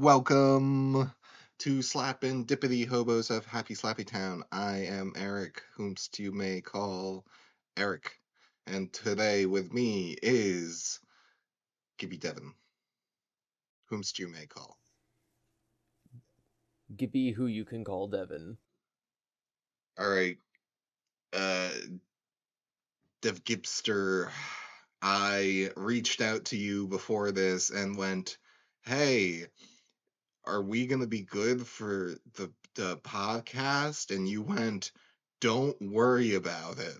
Welcome to Slapendipity Hobos of Happy Slappy Town. I am Eric, whomst you may call Eric. And today with me is Gibby Devon, whomst you may call. Gibby, who you can call Devon. Alright, Dev Gibster, I reached out to you before this and went, hey, are we going to be good for the podcast? And you went, don't worry about it.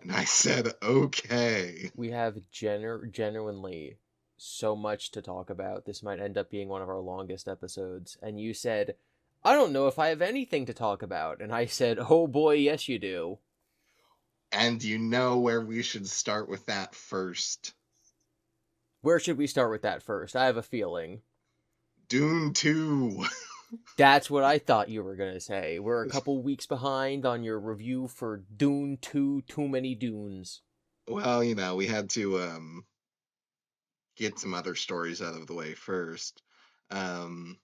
And I said, okay. We have genuinely so much to talk about. This might end up being one of our longest episodes. And you said, I don't know if I have anything to talk about. And I said, oh boy, yes you do. And you know where we should start with that first. Where should we start with that first? I have a feeling. Dune 2. That's what I thought you were going to say. We're a couple weeks behind on your review for Dune 2, Too Many Dunes. Well, we had to get some other stories out of the way first. So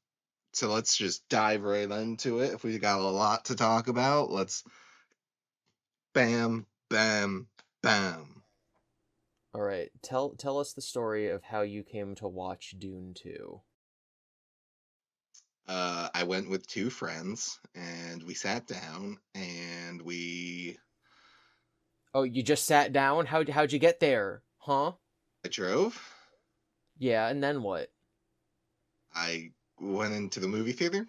let's just dive right into it. If we got a lot to talk about, let's bam, bam, bam. All right, tell us the story of how you came to watch Dune 2. I went with two friends, and we sat down, and we... Oh, you just sat down? How'd you get there? Huh? I drove. Yeah, and then what? I went into the movie theater.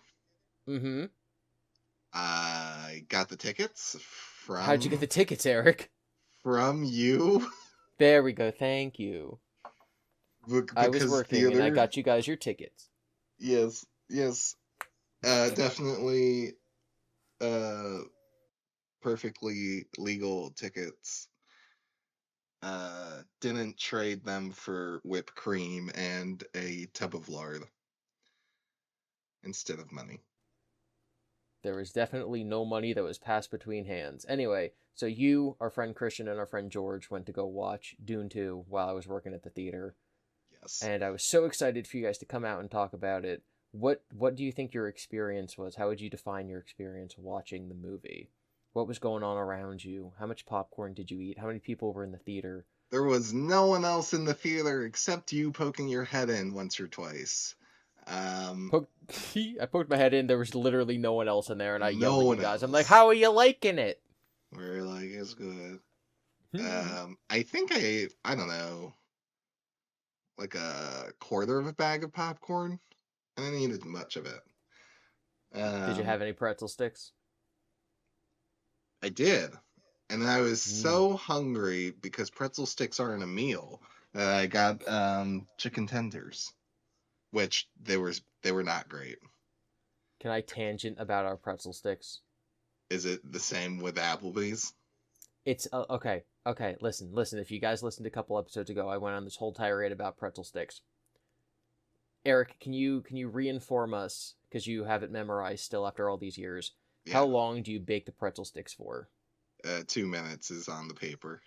Mm-hmm. I got the tickets How'd you get the tickets, Eric? from you. There we go, thank you. I was Because working and I theater... got you guys your tickets. Yes. Definitely perfectly legal tickets. Didn't trade them for whipped cream and a tub of lard instead of money. There was definitely no money that was passed between hands. Anyway, so you, our friend Christian, and our friend George went to go watch Dune 2 while I was working at the theater. Yes. And I was so excited for you guys to come out and talk about it. What do you think your experience was? How would you define your experience watching the movie? What was going on around you? How much popcorn did you eat? How many people were in the theater? There was no one else in the theater except you poking your head in once or twice. Poke- I poked my head in. There was literally no one else in there, and I No yelled at you one guys. I'm like, else. "How are you liking it?" We're like, it's good. I think I don't know, like a quarter of a bag of popcorn. I didn't eat much of it. Did you Um, have any pretzel sticks? I did. And I was Mm. so hungry because pretzel sticks aren't a meal that I got chicken tenders, which they were not great. Can I tangent about our pretzel sticks? Is it the same with Applebee's? It's okay. Okay, listen. If you guys listened a couple episodes ago, I went on this whole tirade about pretzel sticks. Eric, can you reinform us because you have it memorized still after all these years? How Yeah, long do you bake the pretzel sticks for? 2 minutes is on the paper.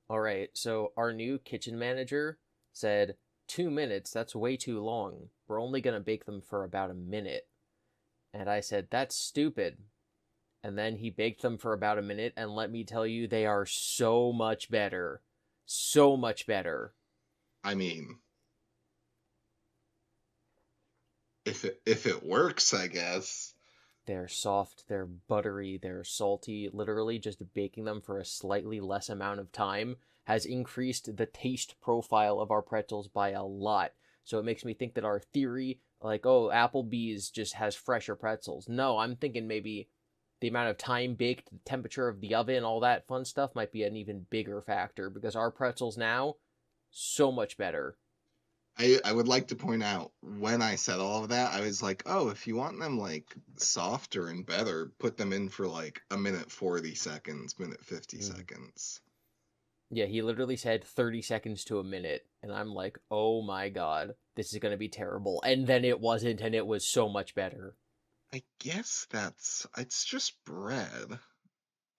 All right, so our new kitchen manager said 2 minutes. That's way too long. We're only gonna bake them for about a minute. And I said that's stupid. And then he baked them for about a minute, and let me tell you, they are so much better. So much better. I mean, if it works, I guess. They're soft, they're buttery, they're salty. Literally, just baking them for a slightly less amount of time has increased the taste profile of our pretzels by a lot. So it makes me think that our theory, like, oh, Applebee's just has fresher pretzels. No, I'm thinking maybe the amount of time baked, the temperature of the oven, all that fun stuff might be an even bigger factor because our pretzels now, so much better. I would like to point out when I said all of that, I was like, oh, if you want them like softer and better, put them in for like a minute 40 seconds, minute 50 Mm. seconds. Yeah, he literally said 30 seconds to a minute, and I'm like, oh my god, this is gonna be terrible. And then it wasn't, and it was so much better. I guess it's just bread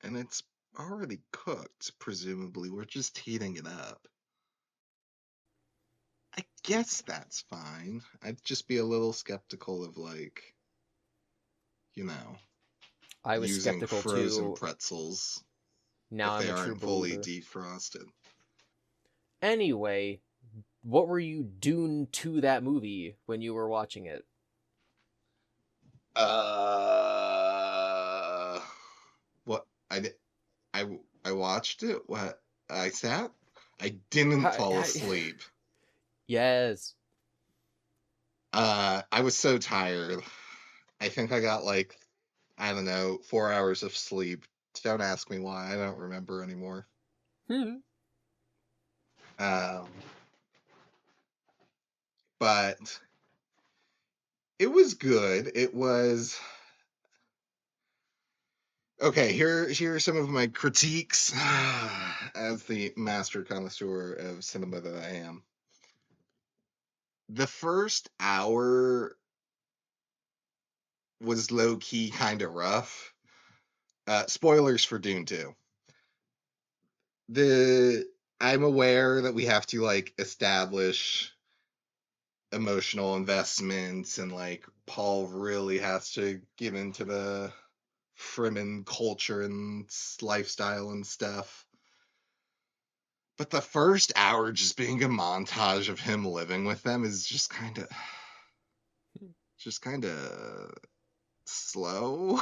and it's already cooked, presumably. We're just heating it up. I guess that's fine. I'd just be a little skeptical of, like, you know, I was using skeptical frozen too. pretzels Now if I'm they a true aren't fully believer. defrosted. Anyway, what were you doing to that movie when you were watching it? Uh, what I I watched it. What I sat. I didn't fall asleep. Yes. I was so tired. I think I got like, I don't know, 4 hours of sleep. Don't ask me why. I don't remember anymore. Hmm. Um, but it was good. It was okay. Here are some of my critiques as the master connoisseur of cinema that I am. The first hour was low key kind of rough. Spoilers for Dune 2. The I'm aware that we have to like establish emotional investments and like Paul really has to get into the Fremen culture and lifestyle and stuff. But the first hour just being a montage of him living with them is just kind of slow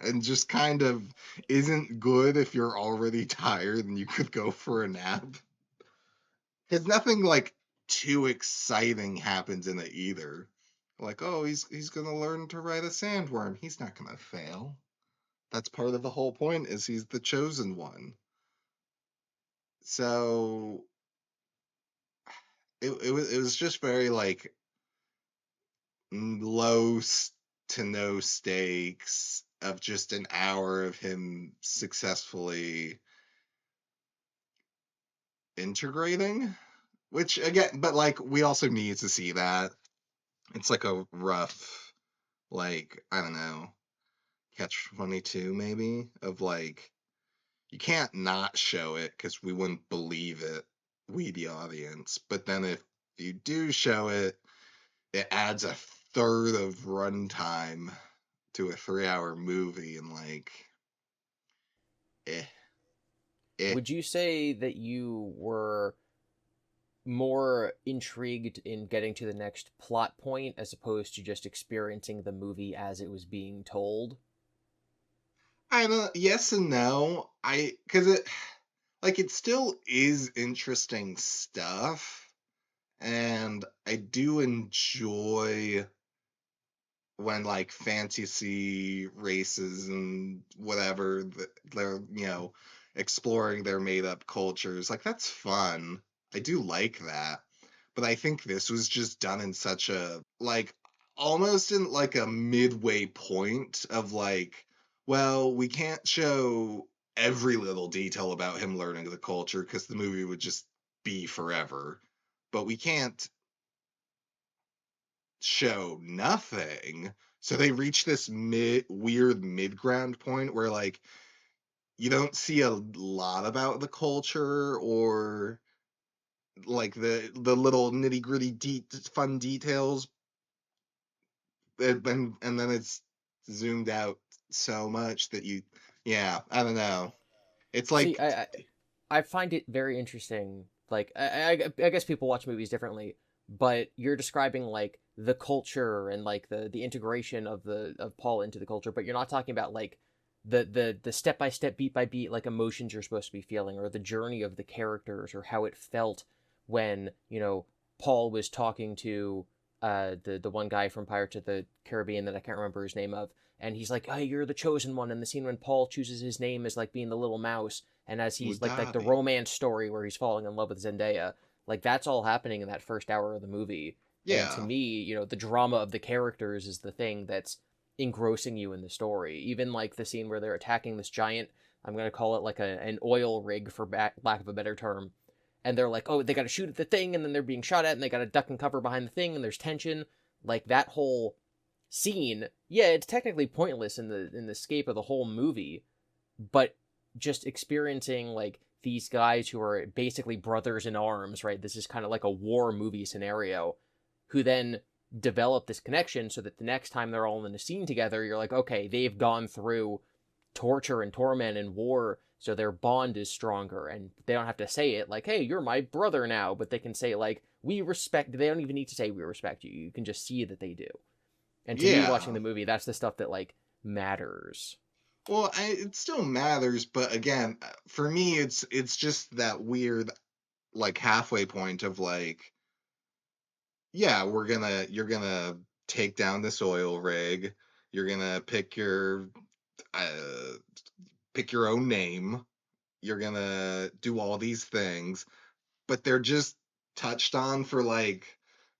and just kind of isn't good if you're already tired and you could go for a nap. Because nothing like too exciting happens in it either. Like, oh, he's gonna learn to ride a sandworm. He's not gonna fail. That's part of the whole point is he's the chosen one. So it was just very like low to no stakes of just an hour of him successfully integrating, which again, but like we also need to see that. It's like a rough, like, I don't know, catch 22 maybe of like, you can't not show it because we wouldn't believe it, we the audience. But then if you do show it, it adds a third of runtime to a 3 hour movie and like, eh, eh. Would you say that you were more intrigued in getting to the next plot point as opposed to just experiencing the movie as it was being told? I don't, yes and no. Because it, like, it still is interesting stuff. And I do enjoy when like fantasy races and whatever they're exploring their made up cultures, like that's fun. I do like that, but I think this was just done in such a like almost in like a midway point of like, well, we can't show every little detail about him learning the culture because the movie would just be forever, but we can't show nothing. So they reach this weird mid ground point where like you don't see a lot about the culture or like the little nitty gritty fun details, and then it's zoomed out so much that you, yeah, I don't know. It's See, like, I find it very interesting. Like, I guess people watch movies differently, but you're describing like the culture and like the integration of the of Paul into the culture, but you're not talking about like the step by step, beat by beat, like emotions you're supposed to be feeling, or the journey of the characters, or how it felt when Paul was talking to the one guy from Pirates of the Caribbean that I can't remember his name of, and he's like, "Hey, you're the chosen one." And the scene when Paul chooses his name as like being the little mouse, and as he's like the Mugabe. romance story where he's falling in love with Zendaya, like that's all happening in that first hour of the movie. And to Yeah. me, the drama of the characters is the thing that's engrossing you in the story. Even like the scene where they're attacking this giant, I'm gonna call it like an oil rig for lack of a better term, and they're like, oh, they got to shoot at the thing, and then they're being shot at, and they got to duck and cover behind the thing, and there's tension. Like that whole scene, yeah, it's technically pointless in the scape of the whole movie, but just experiencing like these guys who are basically brothers in arms, right? This is kind of like a war movie scenario, who then develop this connection so that the next time they're all in a scene together, you're like, okay, they've gone through torture and torment and war, so their bond is stronger, and they don't have to say it like, hey, you're my brother now, but they can say like, we respect. They don't even need to say we respect you. You can just see that they do. And to me, watching Yeah. the movie, that's the stuff that like matters. Well, it still matters, but again, for me, it's just that weird like halfway point of like, yeah, you're gonna take down this oil rig, you're gonna uh, pick your own name, you're gonna do all these things, but they're just touched on for like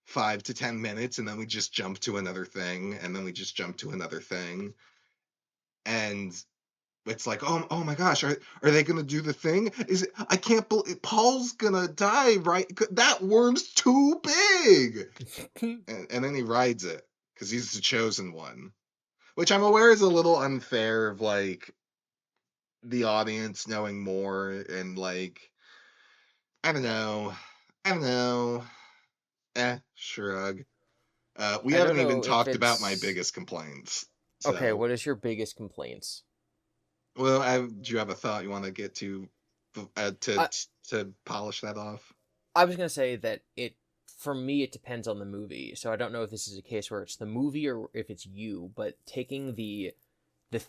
5 to 10 minutes, and then we just jump to another thing, and then we just jump to another thing, and it's like, oh my gosh, are they gonna do the thing? Is it? I can't believe Paul's gonna die, right? That worm's too big, and then he rides it because he's the chosen one, which I'm aware is a little unfair of like the audience knowing more and like I don't know, I don't know, shrug. We I don't haven't even know if talked about my it's biggest complaints, okay. so What is your biggest complaints? well, do you have a thought you want to get to uh, to I to polish that off? I was gonna say that it for me it depends on the movie. So I don't know if this is a case where it's the movie or if it's you, but taking the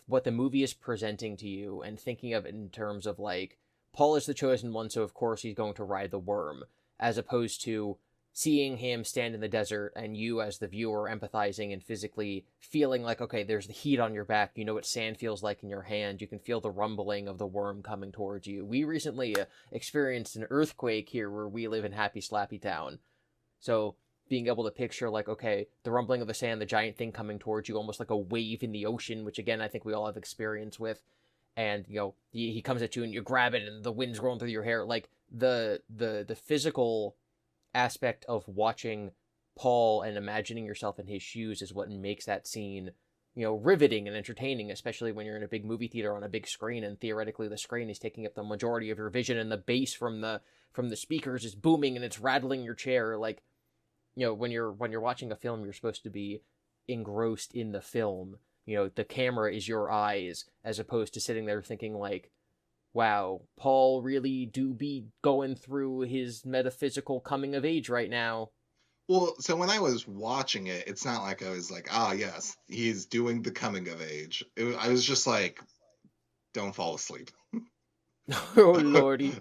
what the movie is presenting to you and thinking of it in terms of like Paul is the chosen one, so of course he's going to ride the worm, as opposed to seeing him stand in the desert and you as the viewer empathizing and physically feeling like, okay, there's the heat on your back, you know what sand feels like in your hand, you can feel the rumbling of the worm coming towards you. We recently experienced an earthquake here where we live in Happy Slappy Town, so being able to picture like, okay, the rumbling of the sand, the giant thing coming towards you, almost like a wave in the ocean, which again I think we all have experience with, and he comes at you and you grab it and the wind's rolling through your hair, like the physical aspect of watching Paul and imagining yourself in his shoes is what makes that scene riveting and entertaining, especially when you're in a big movie theater on a big screen and theoretically the screen is taking up the majority of your vision and the bass from the speakers is booming and it's rattling your chair. Like, when you're watching a film, you're supposed to be engrossed in the film. The camera is your eyes, as opposed to sitting there thinking like, wow, Paul really do be going through his metaphysical coming of age right now. Well, so when I was watching it, it's not like I was like, ah, yes, he's doing the coming of age. I was just like, don't fall asleep. Oh lordy.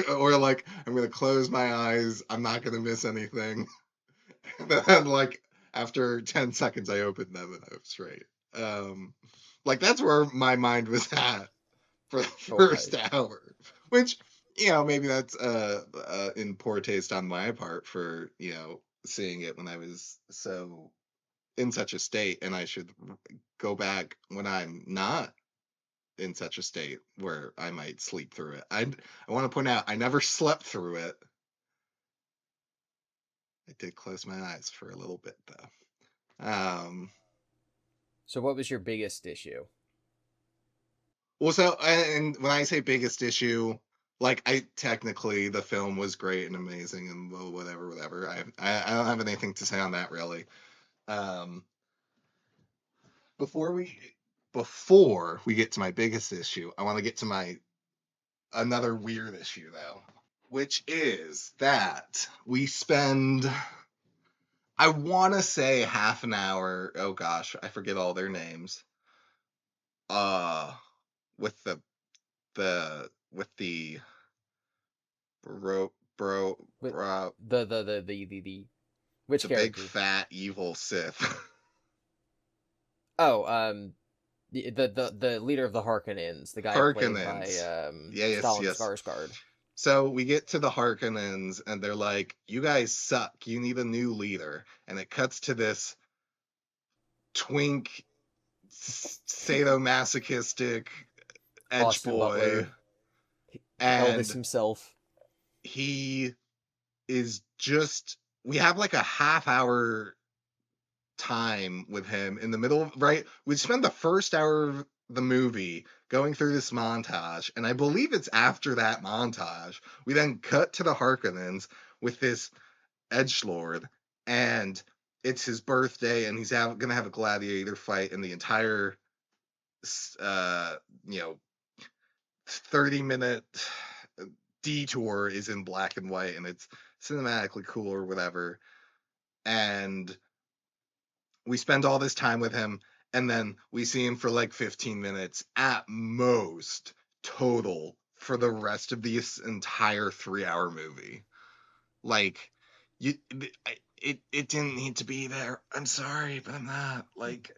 Or like, I'm going to close my eyes. I'm not going to miss anything. And then, like, after 10 seconds, I opened them and I was straight. Like, that's where my mind was at for the Okay. first hour, which, maybe that's in poor taste on my part for, seeing it when I was so in such a state, and I should go back when I'm not in such a state where I might sleep through it. I want to point out I never slept through it. I did close my eyes for a little bit though. So what was your biggest issue? Well, so and when I say biggest issue, like I technically the film was great and amazing and whatever. I don't have anything to say on that really. Um, before we before we get to my biggest issue, I want to get to my another weird issue though, which is that we spend I want to say half an hour. Oh gosh, I forget all their names. Uh, with the With bro the which the big characters? fat evil Sith. Oh, the leader of the Harkonnens, the guy played by Harkonnens. Yes, Stellan yes. Skarsgård. So we get to the Harkonnens and they're like, "You guys suck. You need a new leader." And it cuts to this twink sadomasochistic edge Austin boy, Butler, Elvis and himself. he is just we have like a half hour time with him in the middle of right we spend the first hour the movie, going through this montage, and I believe it's after that montage, we then cut to the Harkonnens with this edgelord, and it's his birthday, and he's gonna have a gladiator fight, and the entire, uh, you know, 30-minute detour is in black and white, and it's cinematically cool or whatever. And we spend all this time with him, and then we see him for like 15 minutes at most total for the rest of this entire 3-hour movie. Like, you, it didn't need to be there. I'm sorry, but I'm not. Like,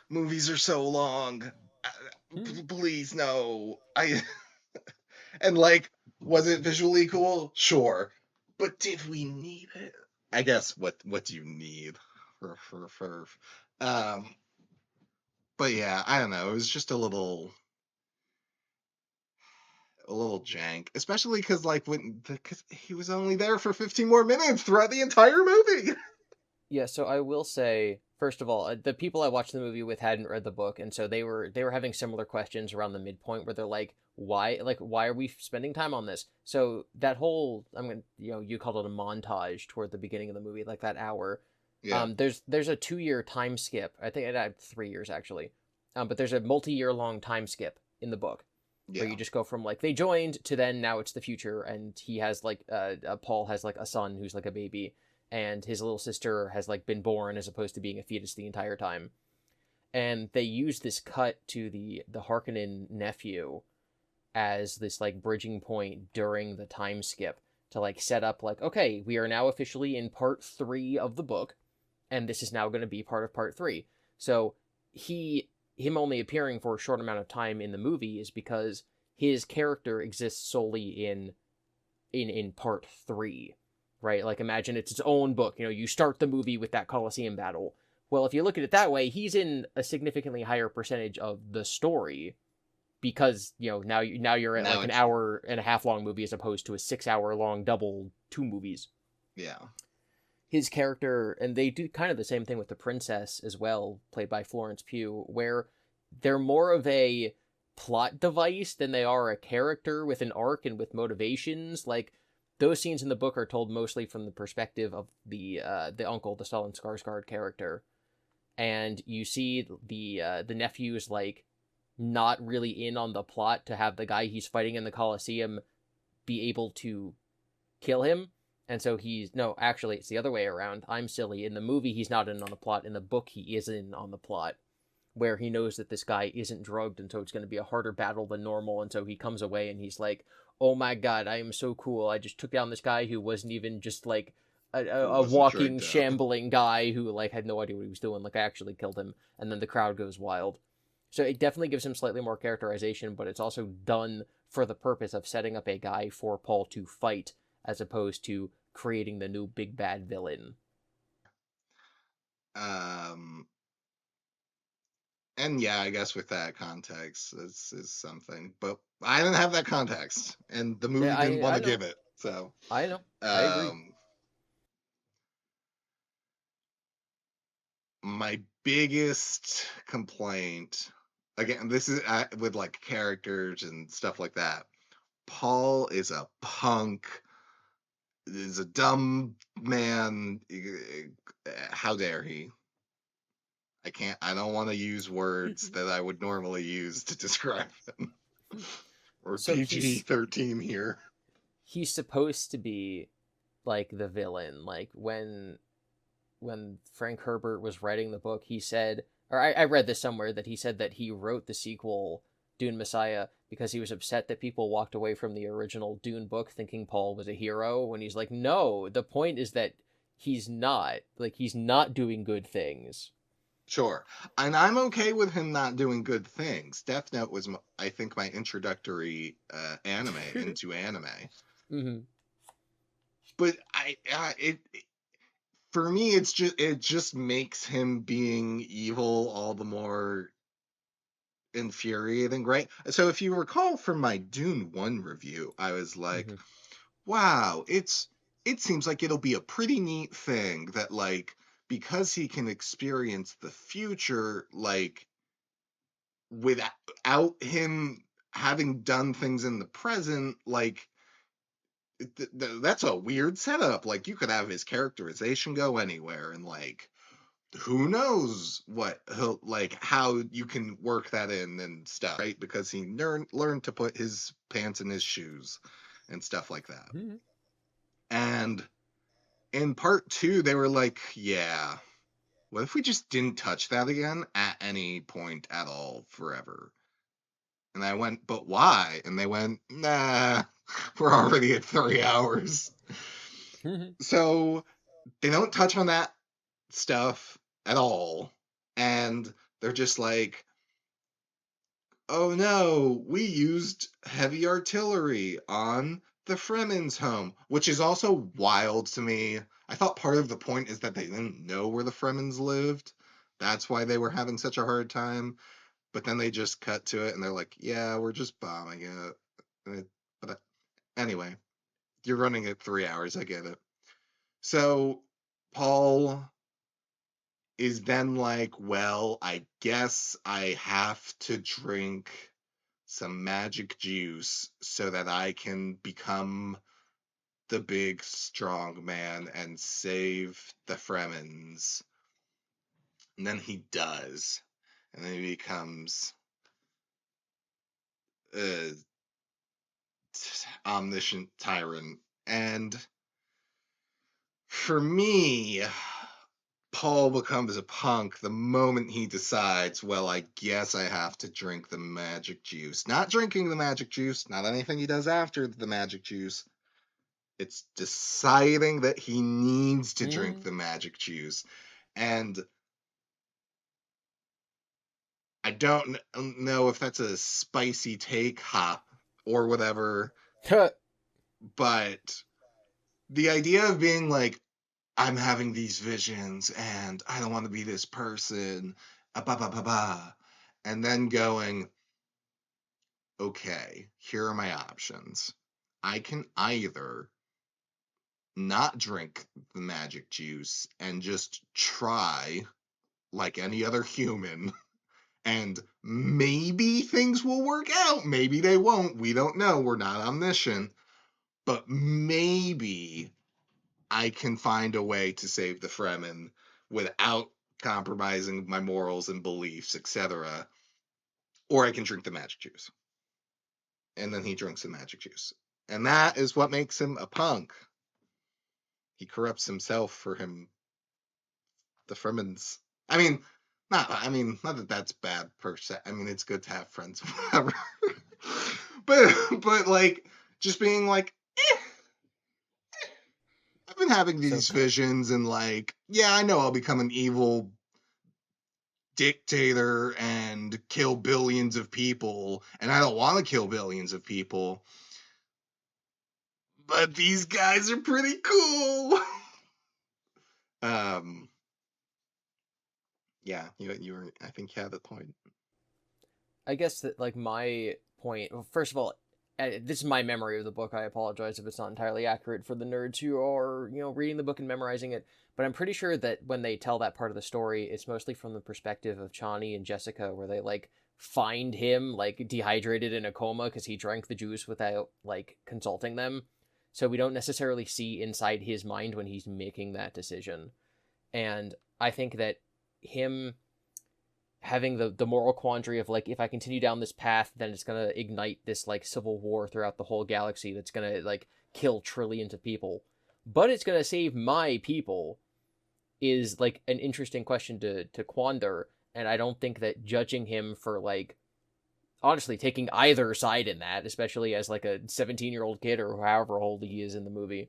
movies are so long. Please, no. And like, was it visually cool? Sure. But did we need it? I guess what do you need for um but yeah, I don't know. It was just a little jank, especially because like because he was only there for 15 more minutes throughout the entire movie. Yeah, so I will say, first of all, the people I watched the movie with hadn't read the book, and so they were having similar questions around the midpoint where they're like why are we spending time on this? So that whole, I'm gonna, you called it a montage toward the beginning of the movie, like that hour. Yeah, There's a 2 year time skip. I think it had 3 years actually, but there's a multi-year long time skip in the book where yeah, you just go from like they joined to then now it's the future, and he has like Paul has like a son who's like a baby, and his little sister has like been born as opposed to being a fetus the entire time. And they use this cut to the Harkonnen nephew as this like bridging point during the time skip to like set up like, okay, we are now officially in part 3 of the book, and this is now going to be part of part 3. So him only appearing for a short amount of time in the movie is because his character exists solely in part 3, right? Like imagine it's its own book. You start the movie with that Colosseum battle. Well, if you look at it that way, he's in a significantly higher percentage of the story because now you're at now like an it's hour and a half long movie as opposed to a 6 hour long double two movies. yeah, His character, and they do kind of the same thing with the princess as well, played by Florence Pugh, where they're more of a plot device than they are a character with an arc and with motivations. Like those scenes in the book are told mostly from the perspective of the uncle, the Stellan Skarsgård character, and you see the nephew's like not really in on the plot to have the guy he's fighting in the Colosseum be able to kill him. And so he's no, actually, it's the other way around. I'm silly. In the movie, he's not in on the plot. In the book, he is in on the plot, where he knows that this guy isn't drugged, and so it's going to be a harder battle than normal. And so he comes away and he's like, "Oh my god, I am so cool! I just took down this guy who wasn't even just like who a wasn't walking, drugged up. shambling guy who like had no idea what he was doing. Like I actually killed him." And then the crowd goes wild. So it definitely gives him slightly more characterization, but it's also done for the purpose of setting up a guy for Paul to fight, as opposed to creating the new big bad villain. Um, and yeah, I guess with that context, this is something. But I didn't have that context, and the Yeah, movie didn't I want I to know, give it. So, I know, I agree. um, my biggest complaint, again, this is with like characters and stuff like that. Paul is a punk, is a dumb man. How dare he? I don't want to use words that I would normally use to describe him. Or So PG-13 here. he's supposed to be like the villain. Like when Frank Herbert was writing the book, he said, or I read this somewhere, that he said that he wrote the sequel, Dune Messiah, because he was upset that people walked away from the original Dune book thinking Paul was a hero, when he's like, no, the point is that he's not doing good things. Sure. And I'm okay with him not doing good things. Death Note was, I think, my introductory anime into anime. Mm-hmm. But for me, it just makes him being evil all the more infuriating, right? So if you recall from my Dune 1 review, I was like, Mm-hmm. wow, it seems like it'll be a pretty neat thing that like because he can experience the future, like without him having done things in the present, like that's a weird setup. Like you could have his characterization go anywhere, and like who knows what he'll like, how you can work that in and stuff, right? Because he learned to put his pants in his shoes and stuff like that. Mm-hmm. And in part two, they were like, yeah, what if we just didn't touch that again at any point at all forever? And I went, but why? And they went, nah, we're already at 3 hours. So they don't touch on that stuff at all. And they're just like, oh no, we used heavy artillery on the Fremen's home, which is also wild to me. I thought part of the point is that they didn't know where the Fremens lived. That's why they were having such a hard time. But then they just cut to it and they're like, yeah, we're just bombing it. But anyway, you're running at 3 hours. I get it. So Paul is then like, well, I guess I have to drink some magic juice so that I can become the big strong man and save the Fremens. And then he does. And then he becomes a omniscient tyrant. And for me, Paul becomes a punk the moment he decides, well, I guess I have to drink the magic juice. Not drinking the magic juice, not anything he does after the magic juice. It's deciding that he needs to drink the magic juice. And I don't know if that's a spicy take, or whatever, but the idea of being like, I'm having these visions and I don't want to be this person, and then going, okay, here are my options. I can either not drink the magic juice and just try like any other human, and maybe things will work out. Maybe they won't. We don't know. We're not omniscient. But maybe I can find a way to save the Fremen without compromising my morals and beliefs, etc. Or I can drink the magic juice. And then he drinks the magic juice. And that is what makes him a punk. He corrupts himself for him, the Fremen's. Not that that's bad per se. I mean, it's good to have friends, whatever. but like, just being like, I've been having these visions, and like, yeah, I know I'll become an evil dictator and kill billions of people, and I don't want to kill billions of people, but these guys are pretty cool. Yeah, you were. I think you had the point. I guess that like my point. Well, first of all, this is my memory of the book. I apologize if it's not entirely accurate for the nerds who are reading the book and memorizing it. But I'm pretty sure that when they tell that part of the story, it's mostly from the perspective of Chani and Jessica, where they like find him like dehydrated in a coma because he drank the juice without like consulting them. So we don't necessarily see inside his mind when he's making that decision. And I think that him having the moral quandary of like, if I continue down this path, then it's gonna ignite this like civil war throughout the whole galaxy that's gonna like kill trillions of people, but it's gonna save my people, is like an interesting question to quander. And I don't think that judging him for like honestly taking either side in that, especially as like a 17-year-old kid or however old he is in the movie,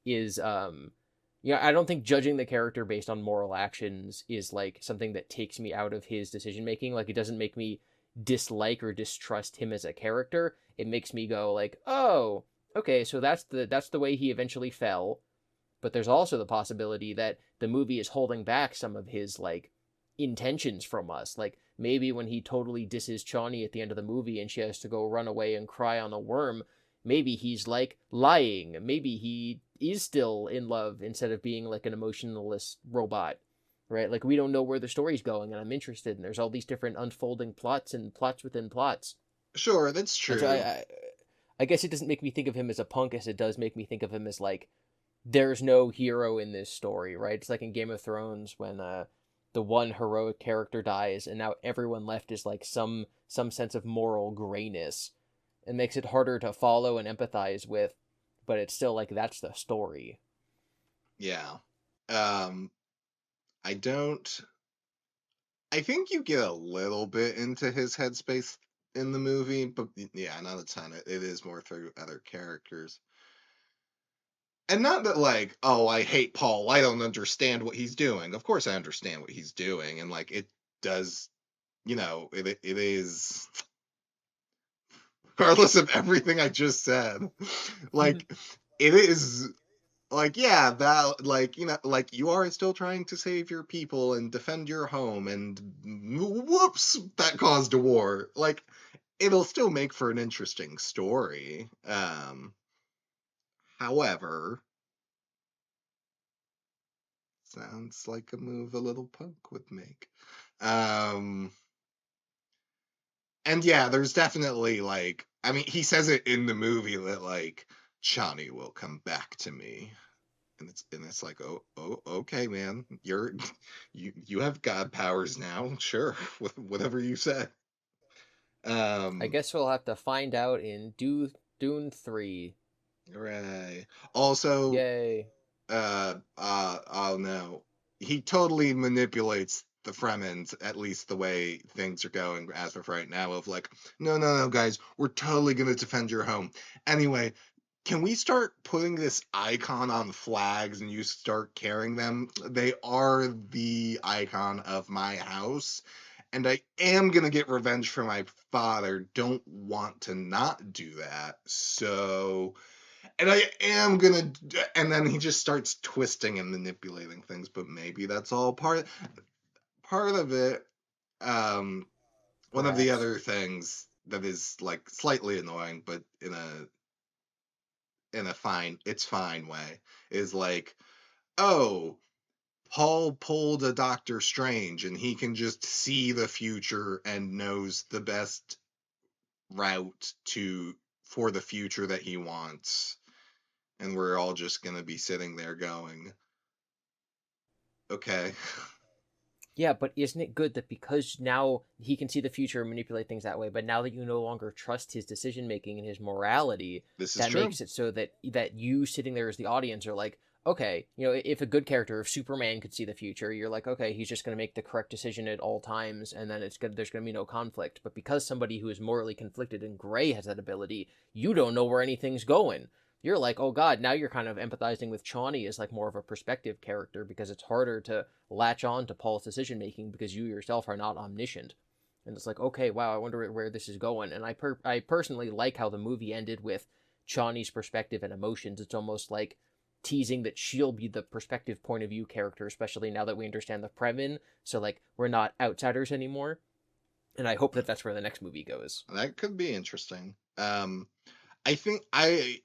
is I don't think judging the character based on moral actions is like something that takes me out of his decision making. Like, it doesn't make me dislike or distrust him as a character. It makes me go like, oh, okay, so that's the way he eventually fell. But there's also the possibility that the movie is holding back some of his like intentions from us. Like, maybe when he totally disses Chani at the end of the movie and she has to go run away and cry on a worm, maybe he's like lying. Maybe he is still in love instead of being like an emotionless robot. right? Like we don't know where the story's going, and I'm interested, and there's all these different unfolding plots and plots within plots. Sure, that's And so true. I guess it doesn't make me think of him as a punk as it does make me think of him as like there's no hero in this story, right? It's like in Game of Thrones when the one heroic character dies, and now everyone left is like some sense of moral grayness. It makes it harder to follow and empathize with, but it's still like that's the story. Yeah. Um, I don't. I think you get a little bit into his headspace in the movie, but yeah, not a ton. It is more through other characters. And not that like, oh, I hate Paul. I don't understand what he's doing. Of course, I understand what he's doing, and like it does. It is regardless of everything I just said. Like it is like yeah that like like you are still trying to save your people and defend your home and whoops that caused a war like it'll still make for an interesting story. However, sounds like a move a little punk would make. um and yeah, there's definitely like, I mean, he says it in the movie that like Chani will come back to me, and it's like, oh okay man, you have god powers now, sure, whatever you say. I um guess we'll have to find out in Dune 3. right. Also, Yay. oh no, he totally manipulates the Fremens, at least the way things are going as of right now, of like, no, no, no, guys, we're totally gonna defend your home. Anyway, can we start putting this icon on flags and you start carrying them? They are the icon of my house, and I am gonna get revenge for my father. Don't want to not do that. So, and I am gonna, and then he just starts twisting and manipulating things. But maybe that's all part of it. Um, One of the Perhaps. other things that is like slightly annoying, but in a fine way, is like, oh, Paul pulled a Doctor Strange and he can just see the future and knows the best route to for the future that he wants. And we're all just gonna be sitting there going, okay. Yeah, but isn't it good that because now he can see the future and manipulate things that way, but now that you no longer trust his decision making and his morality, This is that true. makes it so that you sitting there as the audience are like, okay, if a good character, if Superman could see the future, you're like, okay, he's just going to make the correct decision at all times, and then there's going to be no conflict. But because somebody who is morally conflicted and gray has that ability, you don't know where anything's going. You're like, oh god, now you're kind of empathizing with Chani as like more of a perspective character because it's harder to latch on to Paul's decision making because you yourself are not omniscient. And it's like, okay, wow, I wonder where this is going. And I personally like how the movie ended with Chani's perspective and emotions. It's almost like teasing that she'll be the perspective point of view character, especially now that we understand the Fremen. So like we're not outsiders anymore. And I hope that that's where the next movie goes. That could be interesting. I think I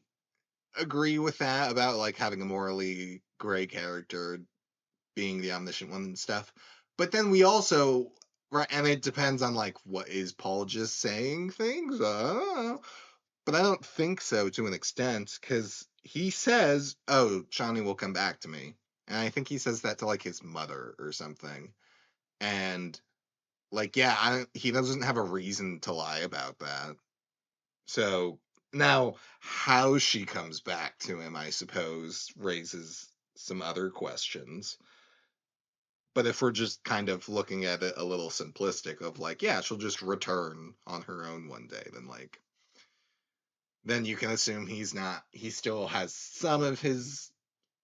agree with that about like having a morally gray character being the omniscient one and stuff. But then we also, right, and it depends on like what is Paul just saying things. But I don't think so to an extent because he says, "Oh, Shawnee will come back to me," and I think he says that to like his mother or something. And like, yeah, he doesn't have a reason to lie about that. So now, how she comes back to him, I suppose, raises some other questions. But if we're just kind of looking at it a little simplistic of like, yeah, she'll just return on her own one day, then you can assume he still has some of his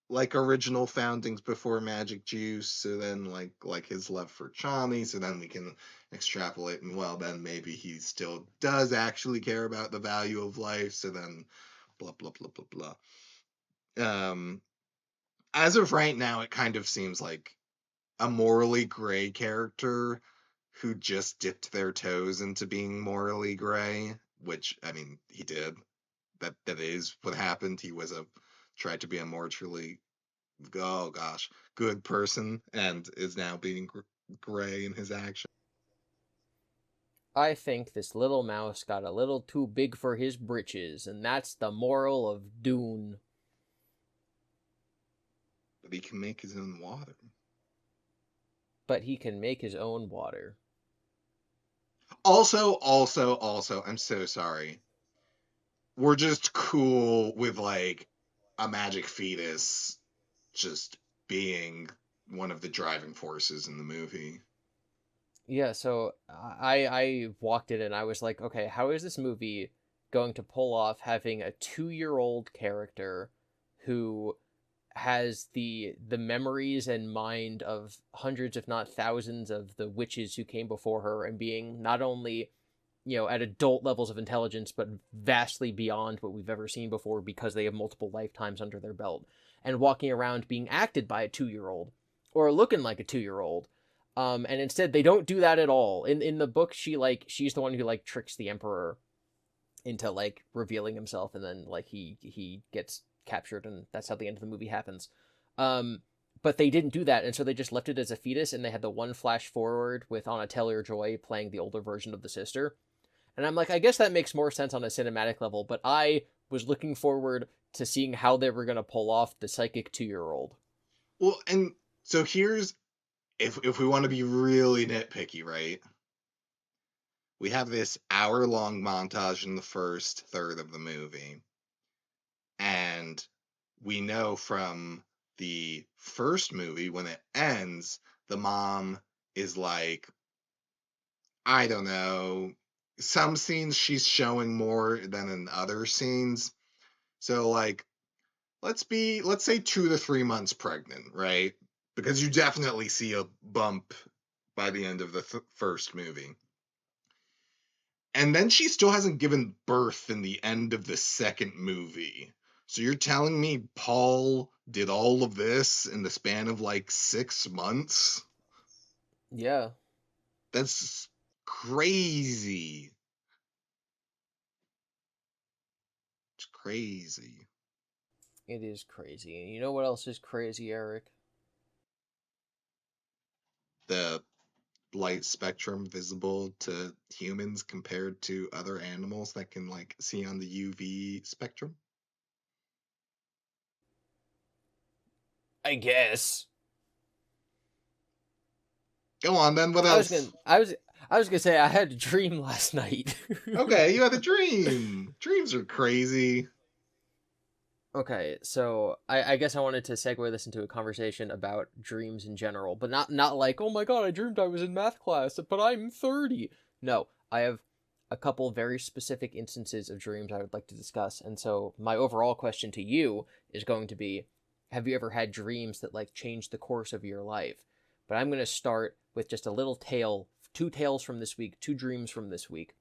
like original foundings before Magic Juice, so then like his love for Chani, so then we can extrapolate and well then maybe he still does actually care about the value of life, so then blah blah blah blah blah. As of right now, it kind of seems like a morally gray character who just dipped their toes into being morally gray, which I mean he did. That is what happened. He was a tried to be a morally oh gosh, good person and is now being gray in his action. I think this little mouse got a little too big for his britches, and that's the moral of Dune. But he can make his own water. But he can make his own water. Also, I'm so sorry. We're just cool with like a magic fetus just being one of the driving forces in the movie. Yeah, so I walked in and I was like, okay, how is this movie going to pull off having a 2-year-old character who has the memories and mind of hundreds, if not thousands, of the witches who came before her, and being not only, at adult levels of intelligence, but vastly beyond what we've ever seen before because they have multiple lifetimes under their belt, and walking around being acted by a 2-year-old or looking like a 2-year-old. And instead they don't do that at all. In the book, she's the one who like tricks the emperor into like revealing himself, and then like he gets captured, and that's how the end of the movie happens. But they didn't do that, and so they just left it as a fetus, and they had the one flash forward with Anna Taylor-Joy playing the older version of the sister. And I'm like, I guess that makes more sense on a cinematic level, but I was looking forward to seeing how they were going to pull off the psychic 2-year-old. Well, and so here's if we want to be really nitpicky, right? We have this hour-long montage in the first third of the movie. And we know from the first movie when it ends, the mom is like, I don't know, some scenes she's showing more than in other scenes. So like let's say 2 to 3 months pregnant, right? Because you definitely see a bump by the end of the first movie. And then she still hasn't given birth in the end of the second movie. So you're telling me Paul did all of this in the span of like 6 months? Yeah, That's crazy. It's crazy. it is crazy. And you know what else is crazy, Eric? The light spectrum visible to humans compared to other animals that can like see on the UV spectrum. I guess. Go on then, what I was gonna else? I was I was gonna say I had a dream last night. Okay, you had a dream. Dreams are crazy. Okay, so I guess I wanted to segue this into a conversation about dreams in general, but not like, oh my god, I dreamed I was in math class, but I'm 30. No, I have a couple very specific instances of dreams I would like to discuss. And so my overall question to you is going to be, have you ever had dreams that like changed the course of your life? But I'm going to start with just a little tale, two tales from this week, two dreams from this week.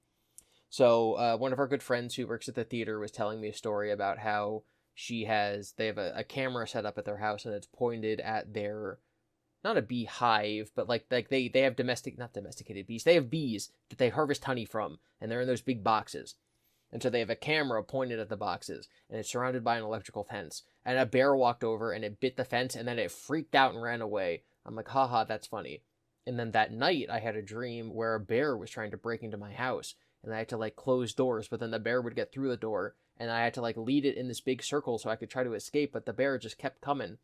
So one of our good friends who works at the theater was telling me a story about how they have a camera set up at their house, and it's pointed at their, not a beehive, but like they have not domesticated bees. They have bees that they harvest honey from, and they're in those big boxes. And so they have a camera pointed at the boxes, and it's surrounded by an electrical fence. And a bear walked over and it bit the fence, and then it freaked out and ran away. I'm like, haha, that's funny. And then that night I had a dream where a bear was trying to break into my house, and I had to like close doors, but then the bear would get through the door, and I had to like lead it in this big circle so I could try to escape, but the bear just kept coming.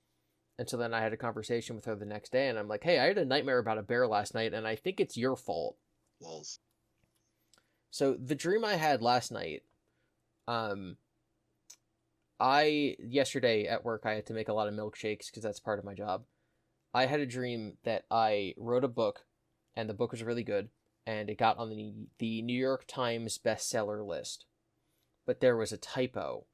And so then I had a conversation with her the next day, and I'm like, hey, I had a nightmare about a bear last night, and I think it's your fault. Lols. So the dream I had last night, um, I yesterday at work I had to make a lot of milkshakes because that's part of my job. I had a dream that I wrote a book, and the book was really good, and it got on the New York Times bestseller list. But there was a typo,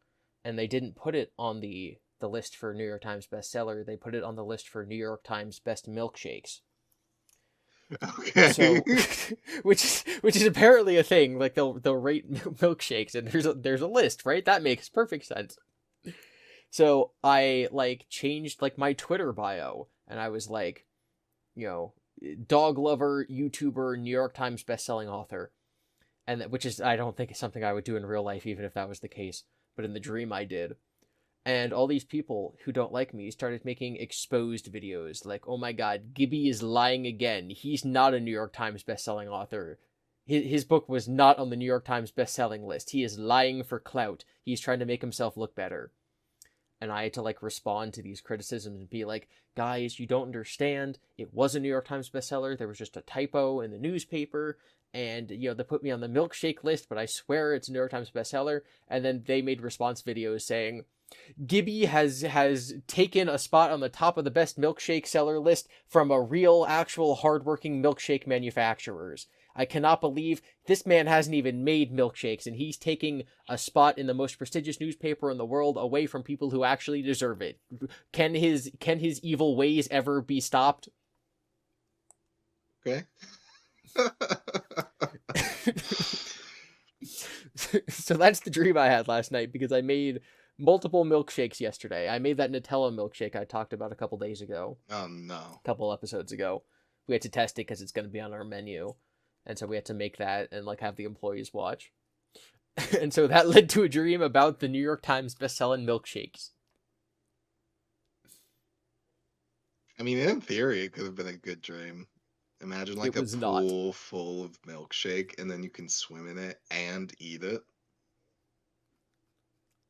and they didn't put it on the list for New York Times bestseller. They put it on the list for New York Times best milkshakes. Okay. So, which is apparently a thing. Like they'll rate milkshakes, and there's a list, right? That makes perfect sense. So I like changed like my Twitter bio, and I was like, you know, dog lover, YouTuber, New York Times bestselling author, and which is I don't think is something I would do in real life, even if that was the case. But in the dream, I did. And all these people who don't like me started making exposed videos like, oh my god, Gibby is lying again. He's not a New York Times bestselling author. His book was not on the New York Times bestselling list. He is lying for clout. He's trying to make himself look better. And I had to like respond to these criticisms and be like, guys, you don't understand. It was a New York Times bestseller. There was just a typo in the newspaper. And, you know, they put me on the milkshake list, but I swear it's a New York Times bestseller. And then they made response videos saying, Gibby has taken a spot on the top of the best milkshake seller list from a real, actual, hardworking milkshake manufacturers. I cannot believe this man hasn't even made milkshakes, and he's taking a spot in the most prestigious newspaper in the world away from people who actually deserve it. Can his evil ways ever be stopped? Okay. So that's the dream I had last night, because I made multiple milkshakes yesterday. I made that Nutella milkshake I talked about a couple days ago. Oh no. A couple episodes ago. We had to test it because it's going to be on our menu. And so we had to make that and like have the employees watch. And so that led to a dream about the New York Times bestselling milkshakes. I mean, in theory, it could have been a good dream. Imagine like It a was not. pool full of milkshake, and then you can swim in it and eat it.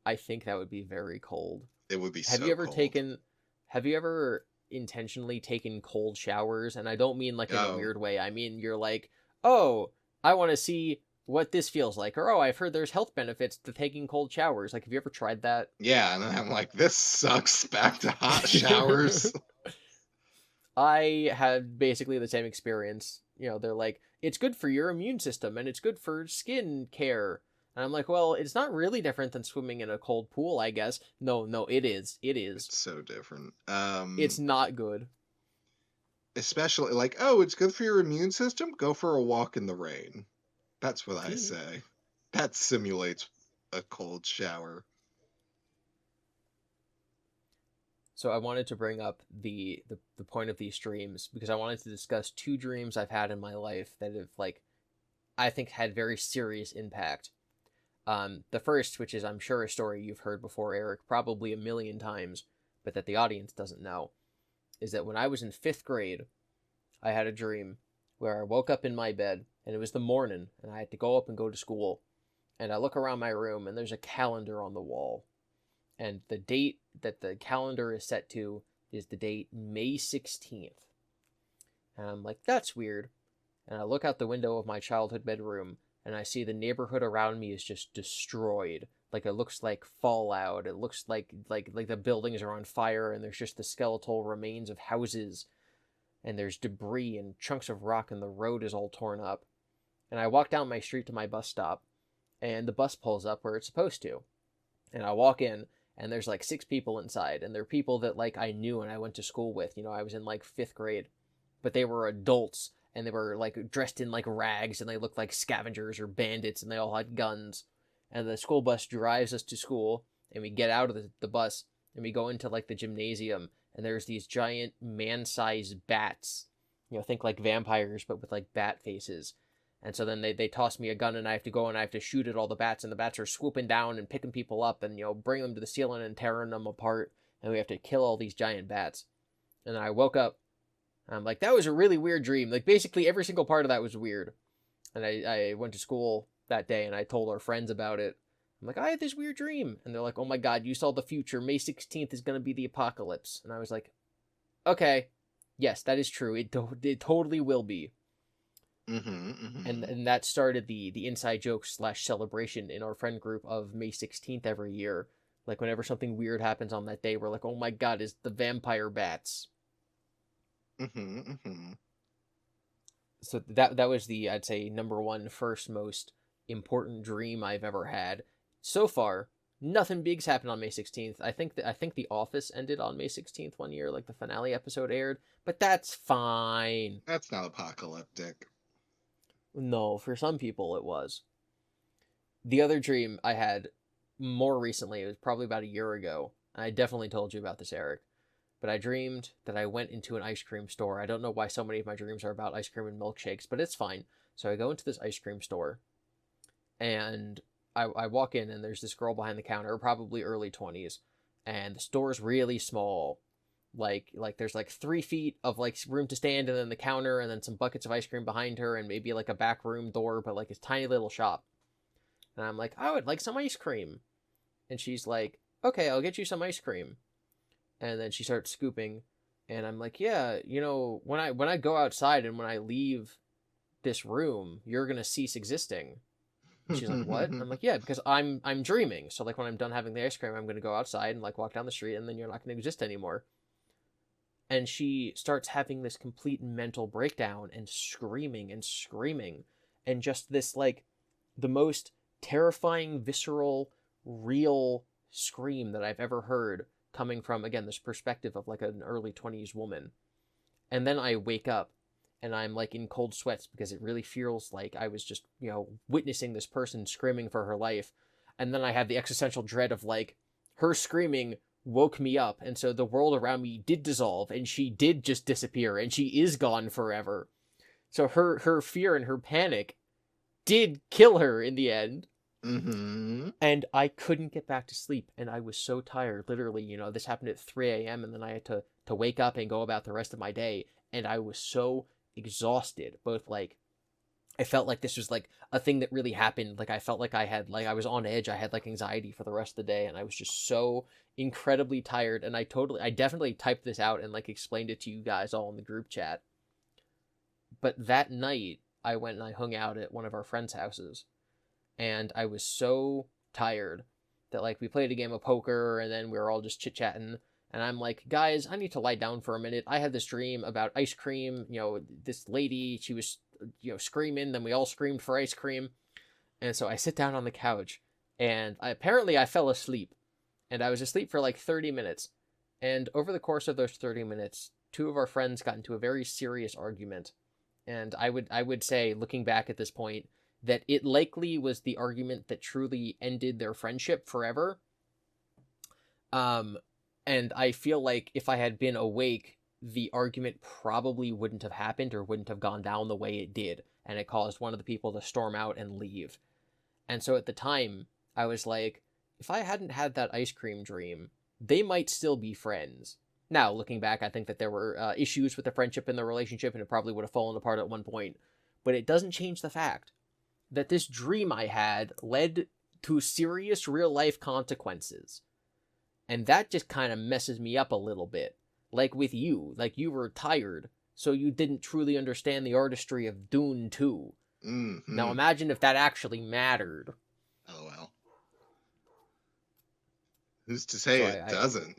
I think that would be very cold. It would be Have so you ever cold. have you ever intentionally taken cold showers? And I don't mean like in a Oh, weird way. I mean, you're like, oh, I want to see what this feels like. Or, oh, I've heard there's health benefits to taking cold showers. Like, have you ever tried that? yeah, and then I'm like, this sucks. Back to hot showers. I had basically the same experience. You know, they're like, it's good for your immune system and it's good for skin care. And I'm like, well, it's not really different than swimming in a cold pool, I guess. No, it is. It is. It's so different. It's not good. Especially like, oh, it's good for your immune system. Go for a walk in the rain. That's what I Mhm. say. That simulates a cold shower. So I wanted to bring up the point of these dreams because I wanted to discuss two dreams I've had in my life that have like I think had very serious impact. The first, which is I'm sure a story you've heard before, Eric, probably a million times, but that the audience doesn't know, is that when I was in fifth grade, I had a dream where I woke up in my bed and it was the morning and I had to go up and go to school. And I look around my room and there's a calendar on the wall. And the date that the calendar is set to is the date May 16th. And I'm like, that's weird. And I look out the window of my childhood bedroom and I see the neighborhood around me is just destroyed. Like it looks like fallout. It looks like the buildings are on fire and there's just the skeletal remains of houses and there's debris and chunks of rock and the road is all torn up. And I walk down my street to my bus stop and the bus pulls up where it's supposed to. And I walk in and there's like six people inside and they're people that like I knew and I went to school with. You know, I was in like fifth grade, but they were adults and they were like dressed in like rags and they looked like scavengers or bandits and they all had guns. And the school bus drives us to school and we get out of the bus and we go into like the gymnasium and there's these giant man-sized bats. You know, think like vampires but with like bat faces. And so then they toss me a gun and I have to go and I have to shoot at all the bats and the bats are swooping down and picking people up and, you know, bring them to the ceiling and tearing them apart. And we have to kill all these giant bats. And then I woke up and I'm like, that was a really weird dream. Like basically every single part of that was weird. And I went to school that day and I told our friends about it. I'm like, I had this weird dream. And they're like, oh my God, you saw the future. May 16th is going to be the apocalypse. And I was like, okay, yes, that is true. It totally will be. Mm-hmm, mm-hmm. And that started the inside joke / celebration in our friend group of May 16th every year. Like whenever something weird happens on that day, we're like, oh my God, it's the vampire bats. Mm-hmm, mm-hmm. So that was the, I'd say, number one first most important dream I've ever had. So far, nothing big's happened on May 16th. I think The Office ended on May 16th one year, like the finale episode aired, but that's fine. That's not apocalyptic. No, for some people it was. The other dream I had more recently, it was probably about a year ago. I definitely told you about this, Eric. But I dreamed that I went into an ice cream store. I don't know why so many of my dreams are about ice cream and milkshakes, but it's fine. So I go into this ice cream store, and I walk in, and there's this girl behind the counter, probably early 20s, and the store's really small. Like there's like 3 feet of like room to stand, and then the counter, and then some buckets of ice cream behind her, and maybe like a back room door, but like a tiny little shop. And I'm like, I would like some ice cream. And she's like, okay, I'll get you some ice cream. And then she starts scooping, and I'm like, yeah, when I go outside and when I leave this room, you're gonna cease existing. And she's like, what? I'm like, yeah, because I'm dreaming. So like when I'm done having the ice cream, I'm gonna go outside and like walk down the street, and then you're not gonna exist anymore. And she starts having this complete mental breakdown and screaming, and just this like the most terrifying, visceral, real scream that I've ever heard, coming from, again, this perspective of like an early 20s woman. And then I wake up and I'm like in cold sweats because it really feels like I was just, witnessing this person screaming for her life. And then I have the existential dread of like her screaming woke me up, and so the world around me did dissolve, and she did just disappear, and she is gone forever. So her fear and her panic did kill her in the end. Mm-hmm. And I couldn't get back to sleep, and I was so tired. Literally, this happened at 3 a.m., and then I had to wake up and go about the rest of my day, and I was so exhausted. Both like I felt like this was like a thing that really happened. Like I felt like I was on edge. I had like anxiety for the rest of the day, and I was just so incredibly tired. And I definitely typed this out and like explained it to you guys all in the group chat. But that night, I went and I hung out at one of our friends' houses, and I was so tired that like we played a game of poker, and then we were all just chit chatting. And I'm like, guys, I need to lie down for a minute. I had this dream about ice cream. This lady, she was, screaming. Then we all screamed for ice cream. And so I sit down on the couch, and apparently I fell asleep. And I was asleep for like 30 minutes. And over the course of those 30 minutes, two of our friends got into a very serious argument. And I would say, looking back at this point, that it likely was the argument that truly ended their friendship forever. Um, and I feel like if I had been awake, the argument probably wouldn't have happened or wouldn't have gone down the way it did, and it caused one of the people to storm out and leave. And so at the time, I was like, if I hadn't had that ice cream dream, they might still be friends. Now, looking back, I think that there were issues with the friendship and the relationship, and it probably would have fallen apart at one point. But it doesn't change the fact that this dream I had led to serious real life consequences. And that just kind of messes me up a little bit. Like with you, like you were tired, so you didn't truly understand the artistry of Dune 2. Now Mm-hmm. imagine if that actually mattered. LOL. Who's to So say it I doesn't?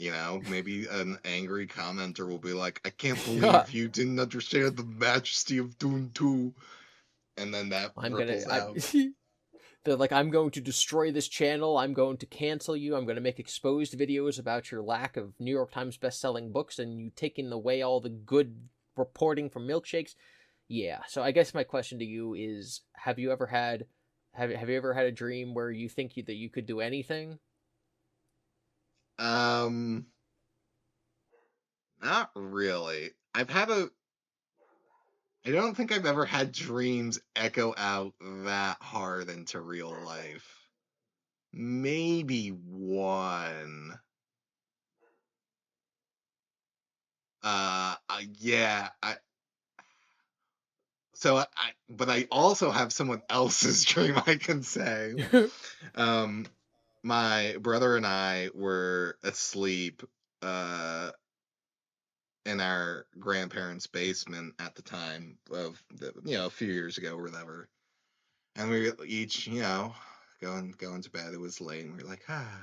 Maybe an angry commenter will be like, "I can't yeah, believe you didn't understand the majesty of Dune 2," and then that I'm gonna ripples out. they're like, I'm going to destroy this channel, I'm going to cancel you, I'm going to make exposed videos about your lack of New York Times best-selling books and you taking away all the good reporting from milkshakes. Yeah, so I guess my question to you is, have you ever had a dream where you think that you could do anything? Um, Not really. I don't think I've ever had dreams echo out that hard into real life. Maybe one. Yeah. But I also have someone else's dream I can say. Um, my brother and I were asleep, uh, in our grandparents' basement at the time a few years ago or whatever. And we were each, going to bed. It was late, and we were like, ah.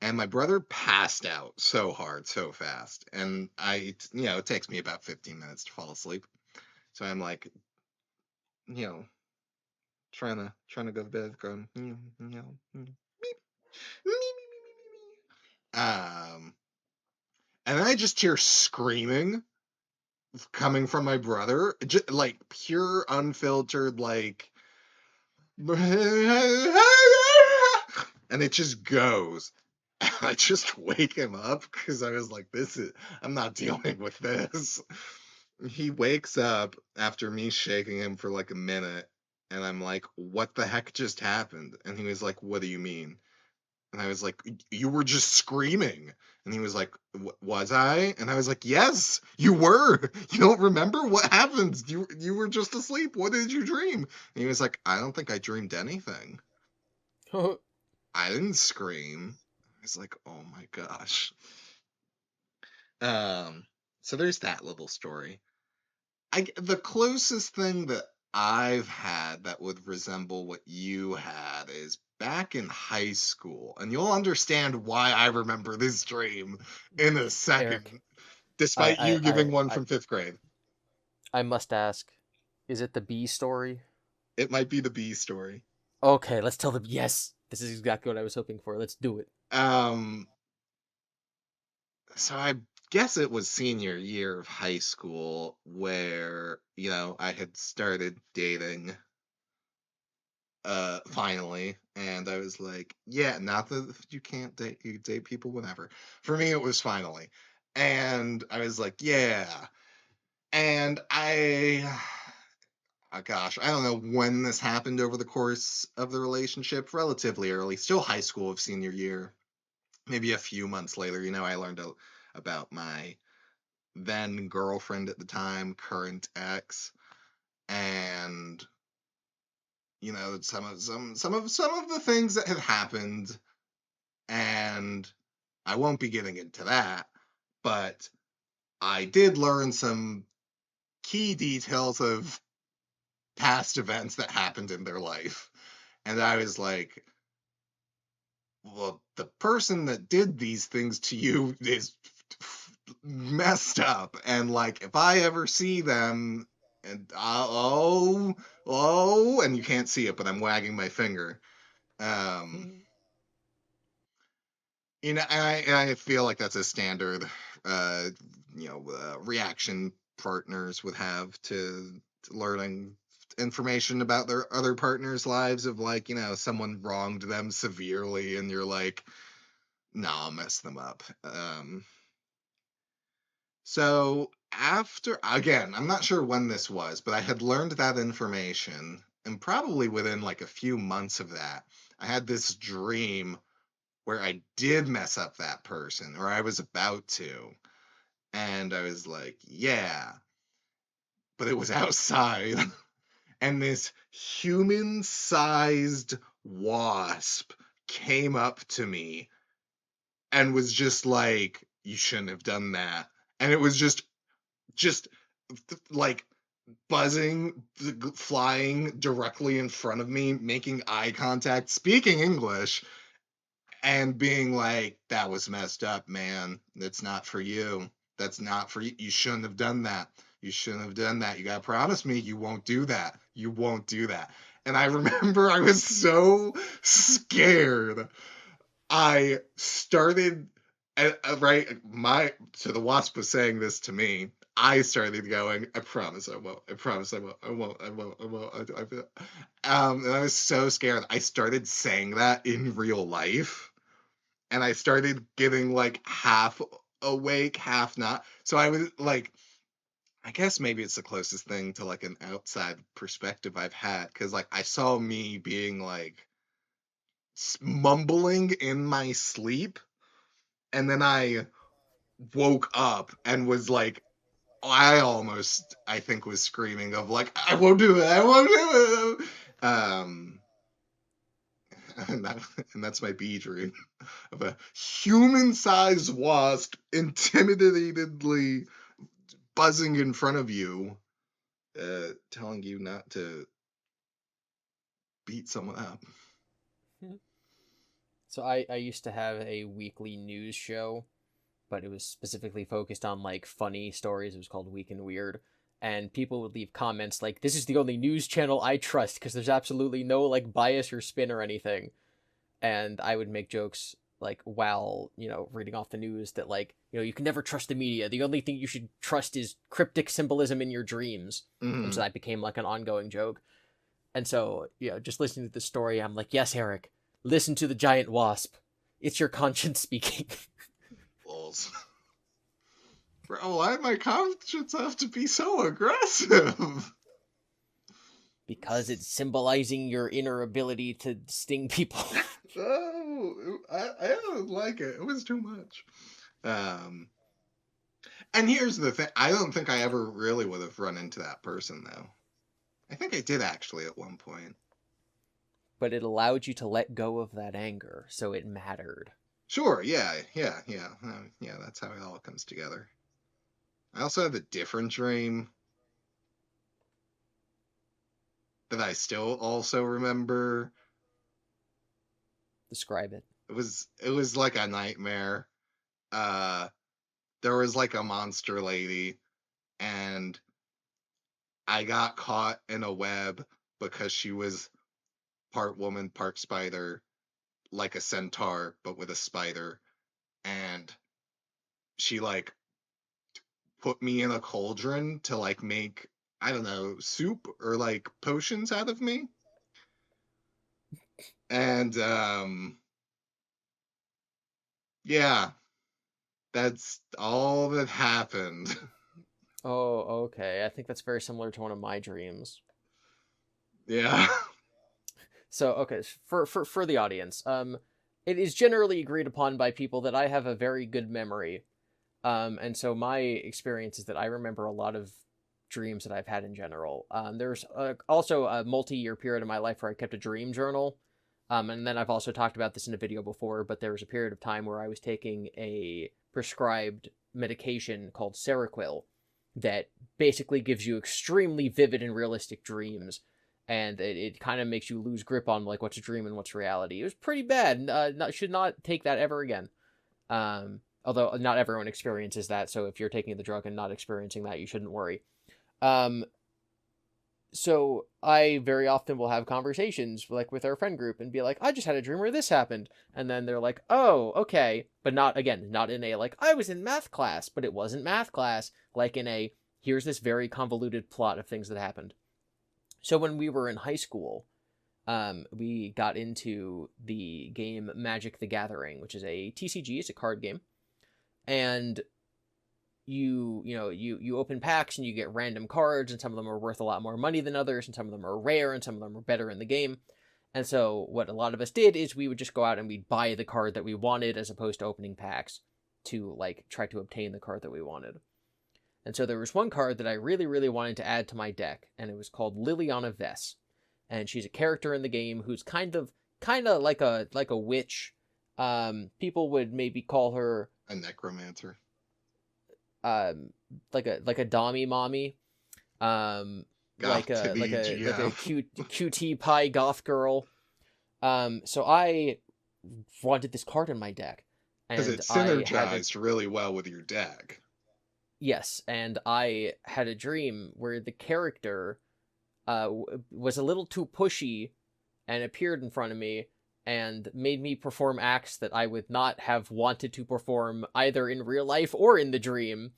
And my brother passed out so hard, so fast. And it takes me about 15 minutes to fall asleep. So I'm like, you know, trying to go to bed, going, um, and then I just hear screaming coming from my brother, just, like pure unfiltered, like, and it just goes. And I just wake him up because I was like, I'm not dealing with this. He wakes up after me shaking him for like a minute, and I'm like, what the heck just happened? And he was like, what do you mean? And I was like, you were just screaming. And he was like, was I? And I was like, yes, you were. You don't remember what happened? You were just asleep. What did you dream? And he was like, I don't think I dreamed anything. I didn't scream. I was like, oh my gosh. Um, so there's that little story. The closest thing that I've had that would resemble what you had is back in high school, and you'll understand why I remember this dream in a Eric, second, I, despite I, you I, giving one I, from fifth grade. I must ask, is it the bee story? It might be the bee story. Okay, let's tell them. Yes, this is exactly what I was hoping for. Let's do it. Um, so I guess it was senior year of high school where, I had started dating finally, and I was like, yeah, not that you can't date, you date people whenever. For me it was finally. And I was like, yeah. And oh gosh, I don't know when this happened over the course of the relationship, relatively early, still high school of senior year. Maybe a few months later, I learned about my then girlfriend at the time, current ex, and some of the things that had happened, and I won't be getting into that, but I did learn some key details of past events that happened in their life. And I was like, well, the person that did these things to you is messed up. And like, if I ever see them, and and you can't see it, but I'm wagging my finger. Um, I feel like that's a standard, uh, reaction partners would have to learning information about their other partners' lives of like, someone wronged them severely, and you're like, nah, I'll mess them up. So after, again, I'm not sure when this was, but I had learned that information, and probably within like a few months of that, I had this dream where I did mess up that person, or I was about to. And I was like, yeah, but it was outside. And this human sized wasp came up to me and was just like, you shouldn't have done that. And it was just like buzzing, flying directly in front of me, making eye contact, speaking English, and being like, that was messed up, man. That's not for you. That's not for you. You shouldn't have done that. You shouldn't have done that. You got to promise me you won't do that. You won't do that. And I remember I was so scared. I started, right, so the wasp was saying this to me. I started going, I promise I won't. I promise I won't. I won't. I won't. I won't. And I was so scared. I started saying that in real life, and I started getting like half awake, half not. So I was like, I guess maybe it's the closest thing to like an outside perspective I've had, because like I saw me being like mumbling in my sleep, and then I woke up and was like, I almost, I think, was screaming of like, I won't do it, I won't do it. And, that, and that's my bee dream of a human-sized wasp intimidatingly buzzing in front of you, telling you not to beat someone up. So I used to have a weekly news show, but it was specifically focused on like funny stories. It was called Week in Weird. And people would leave comments like, "This is the only news channel I trust because there's absolutely no like bias or spin or anything." And I would make jokes like while reading off the news that like you can never trust the media. The only thing you should trust is cryptic symbolism in your dreams. And so Mm-hmm. that became like an ongoing joke. And so just listening to the story, I'm like, yes, Eric, listen to the giant wasp. It's your conscience speaking. Balls. Bro, why my conscience have to be so aggressive? Because it's symbolizing your inner ability to sting people. Oh, I don't like it. It was too much. Um, and here's the thing. I don't think I ever really would have run into that person, though. I think I did actually at one point. But it allowed you to let go of that anger, so it mattered. Sure, yeah. That's how it all comes together. I also have a different dream that I still also remember. Describe it. It was like a nightmare. Uh, there was like a monster lady, and I got caught in a web because she was part woman, part spider, like a centaur, but with a spider. And she like put me in a cauldron to like make, I don't know, soup or like potions out of me. And yeah, that's all that happened. Oh, okay. I think that's very similar to one of my dreams. Yeah. So, okay, for the audience, it is generally agreed upon by people that I have a very good memory. And so my experience is that I remember a lot of dreams that I've had in general. There's also a multi-year period of my life where I kept a dream journal. And then I've also talked about this in a video before, but there was a period of time where I was taking a prescribed medication called Seroquel that basically gives you extremely vivid and realistic dreams. And it kind of makes you lose grip on like what's a dream and what's reality. It was pretty bad. Should not take that ever again. Although not everyone experiences that, so if you're taking the drug and not experiencing that, you shouldn't worry. Um, so I very often will have conversations like with our friend group and be like, I just had a dream where this happened. And then they're like, oh, okay. But not in a like, I was in math class, but it wasn't math class. Like in a, here's this very convoluted plot of things that happened. So when we were in high school, we got into the game Magic the Gathering, which is a TCG, it's a card game. And you open packs and you get random cards, and some of them are worth a lot more money than others, and some of them are rare, and some of them are better in the game. And so what a lot of us did is we would just go out and we'd buy the card that we wanted as opposed to opening packs to like try to obtain the card that we wanted. And so there was one card that I really, really wanted to add to my deck, and it was called Liliana Vess. And she's a character in the game who's kind of like a witch. People would maybe call her A necromancer. like a dommy mommy, Got to be like a GM. QT pie goth girl. So I wanted this card in my deck, Because and it I had a synergized really well with your deck. yes, and I had a dream where the character was a little too pushy and appeared in front of me and made me perform acts that I would not have wanted to perform either in real life or in the dream.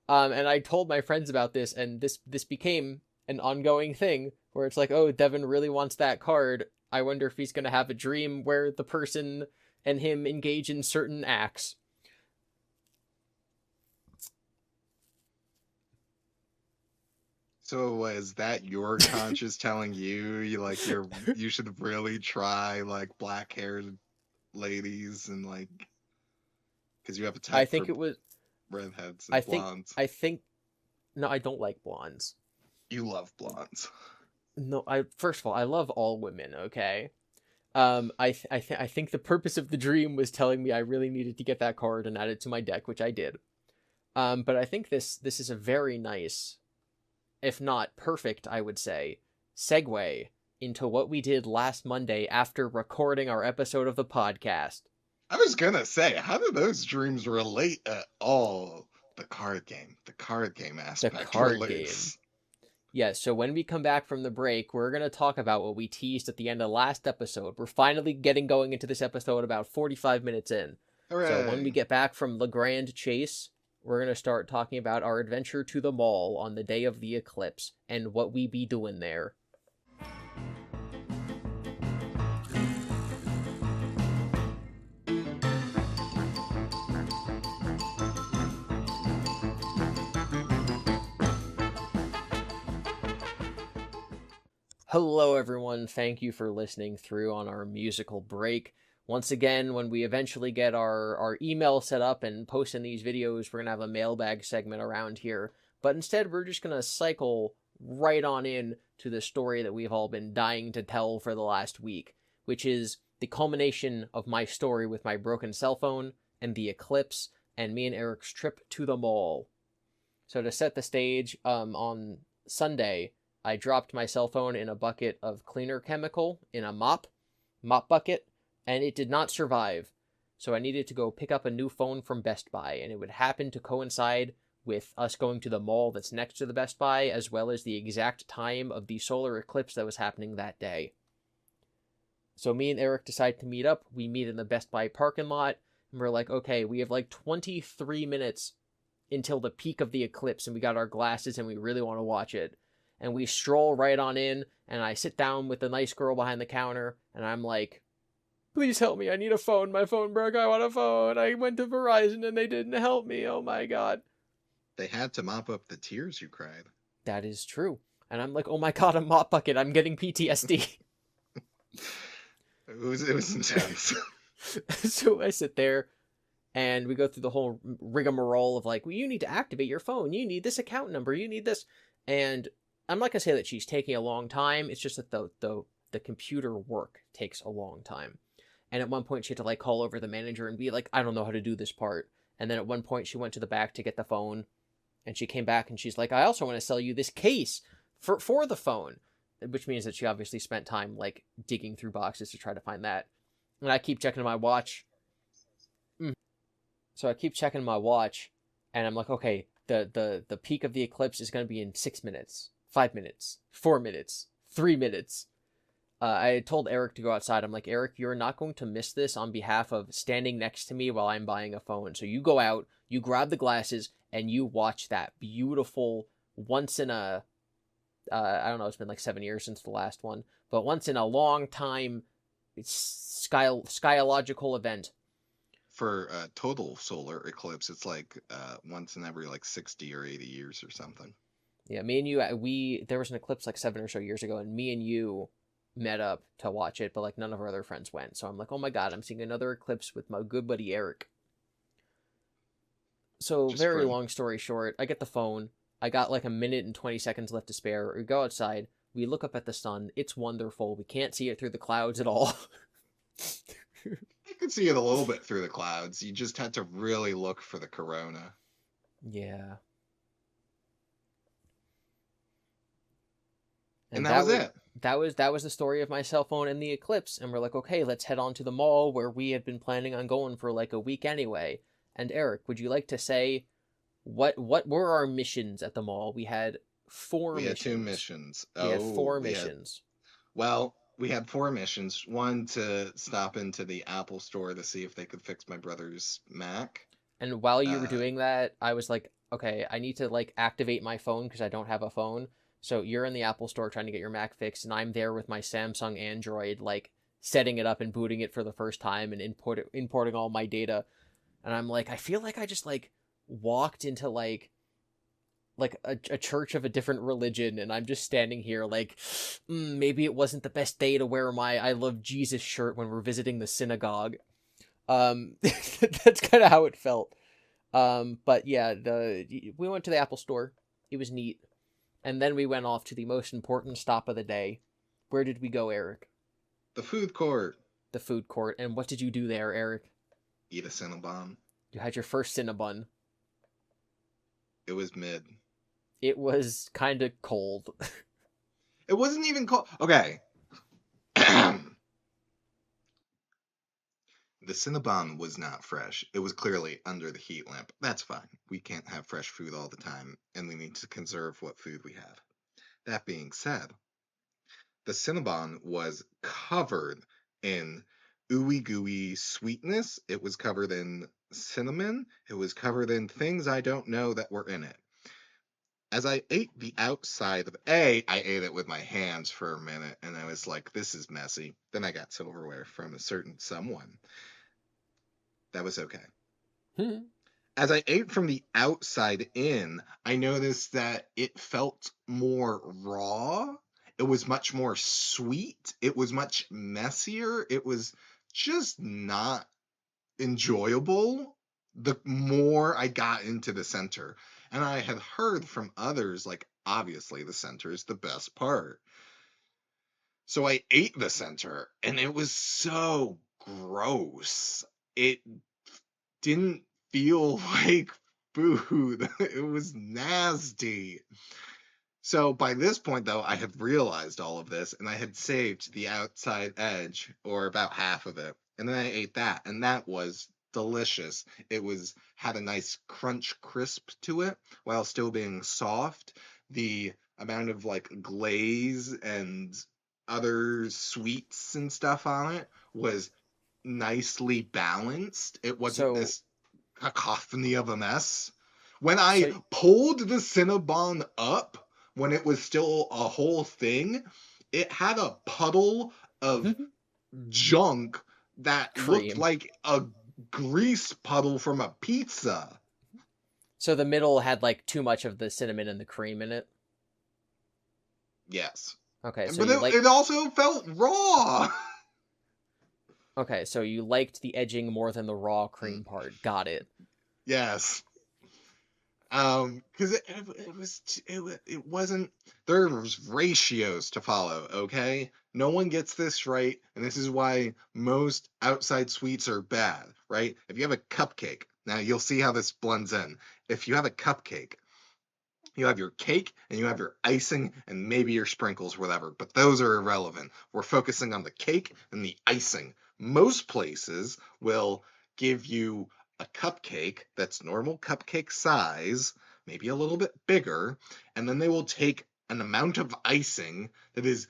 And I told my friends about this, and this became an ongoing thing where it's like, oh, Devin really wants that card. I wonder if he's going to have a dream where the person and him engage in certain acts. So is that your conscience telling you like you should really try like black haired ladies and like because you have a I type for think it was. redheads I and think. blondes. I think. No, I don't like blondes. You love blondes. No, I first of all, I love all women. Okay. I think the purpose of the dream was telling me I really needed to get that card and add it to my deck, which I did. But I think this is a very nice, if not perfect, I would say, segue into what we did last Monday after recording our episode of the podcast. I was gonna say, how do those dreams relate at all? The card game The aspect card game. relates. Yeah, so when we come back from the break, we're going to talk about what we teased at the end of last episode. We're finally getting going into this episode about 45 minutes in. So when we Hooray! get back from the Grand Chase, we're going to start talking about our adventure to the mall on the day of the eclipse and what we be doing there. Hello, everyone. Thank you for listening through on our musical break. once again, when we eventually get our email set up and posting these videos, we're going to have a mailbag segment around here. But instead, we're just going to cycle right on in to the story that we've all been dying to tell for the last week, which is the culmination of my story with my broken cell phone and the eclipse and me and Eric's trip to the mall. So to set the stage, on Sunday, I dropped my cell phone in a bucket of cleaner chemical in a mop bucket, and it did not survive. So I needed to go pick up a new phone from Best Buy, and it would happen to coincide with us going to the mall that's next to the Best Buy, as well as the exact time of the solar eclipse that was happening that day. So me and Eric decide to meet up. We meet in the Best Buy parking lot, and we're like, okay, we have like 23 minutes until the peak of the eclipse, and we got our glasses, and we really want to watch it. And we stroll right on in, and I sit down with the nice girl behind the counter, and I'm like, please help me, I need a phone, my phone broke, I want a phone, I went to Verizon and they didn't help me, oh my god. They had to mop up the tears you cried. That is true. And I'm like, oh my god, a mop bucket, I'm getting PTSD. It was intense. So I sit there, and we go through the whole rigmarole of like, well, you need to activate your phone, you need this account number, you need this. And I'm not gonna say that she's taking a long time, it's just that the computer work takes a long time. And at one point she had to like call over the manager and be like, I don't know how to do this part. And then at one point she went to the back to get the phone, and she came back and she's like, I also want to sell you this case for the phone, which means that she obviously spent time like digging through boxes to try to find that. And I keep checking my watch. So I keep checking my watch, and I'm like, okay, the peak of the eclipse is going to be in 6 minutes, 5 minutes, 4 minutes, 3 minutes. I told Eric to go outside. I'm like, Eric, you're not going to miss this on behalf of standing next to me while I'm buying a phone. So you go out, you grab the glasses, and you watch that beautiful once in a, I don't know, it's been like 7 years since the last one, but once in a long time, it's skyological event. For a total solar eclipse, it's like once in every like 60 or 80 years or something. Yeah, me and you, there was an eclipse like 7 or so years ago, and me and you met up to watch it, but like none of our other friends went. So I'm like, oh my god, I'm seeing another eclipse with my good buddy Eric. So Just very friend. long story short, I get the phone. I got like a minute and 20 seconds left to spare. We go outside. We look up at the sun. It's wonderful. We can't see it through the clouds at all. I could see it a little bit through the clouds. You just had to really look for the corona. Yeah. And And that was it. that was the story of my cell phone and the eclipse. And we're like, okay, let's head on to the mall where we had been planning on going for like a week anyway. And Eric, would you like to say what were our missions at the mall? We had four We had two missions. missions. We had Oh, four missions. we had four missions. One to stop into the Apple store to see if they could fix my brother's Mac. And while you were Uh, doing that, I was like, okay, I need to like activate my phone because I don't have a phone. So you're in the Apple store trying to get your Mac fixed, and I'm there with my Samsung Android, like setting it up and booting it for the first time and importing all my data. And I'm like, I feel like I just like walked into like a church of a different religion, and I'm just standing here like, maybe it wasn't the best day to wear my I love Jesus shirt when we're visiting the synagogue. That's kind of how it felt. But yeah, we went to the Apple store. It was neat. And then we went off to the most important stop of the day. Where did we go, Eric? the food court. The food court. And what did you do there, Eric? Eat a Cinnabon. You had your first Cinnabon. It was mid. It was kind of cold. It wasn't even cold. Okay. The Cinnabon was not fresh. It was clearly under the heat lamp. That's fine. We can't have fresh food all the time, and we need to conserve what food we have. That being said, the Cinnabon was covered in ooey gooey sweetness. It was covered in cinnamon. It was covered in things I don't know that were in it. As I ate the outside of I ate it with my hands for a minute, and I was like, this is messy. Then I got silverware from a certain someone. That was okay. As I ate from the outside in, I noticed that it felt more raw. It was much more sweet. It was much messier. It was just not enjoyable the more I got into the center. And I had heard from others, like, obviously the center is the best part. So I ate the center, and it was so gross. It didn't feel like food. It was nasty. So by this point, though, I had realized all of this, and I had saved the outside edge, or about half of it, and then I ate that, and that was delicious. It was had a nice crunch crisp to it while still being soft. The amount of like glaze and other sweets and stuff on it was nicely balanced. It wasn't So, this cacophony of a mess. When I so pulled the Cinnabon up, when it was still a whole thing, it had a puddle of junk that looked cream. like a grease puddle from a pizza. So the middle had like too much of the cinnamon and the cream in it. Yes. Okay, so But you like it also felt raw. okay, so you liked the edging more than the raw cream part. Got it. Yes. Because it wasn't, there was ratios to follow. Okay, no one gets this right, and this is why most outside sweets are bad, right? If you have a cupcake, now you'll see how this blends in. If you have a cupcake, you have your cake and you have your icing and maybe your sprinkles, whatever, but those are irrelevant. We're focusing on the cake and the icing. Most places will give you a cupcake that's normal cupcake size, maybe a little bit bigger, and then they will take an amount of icing that is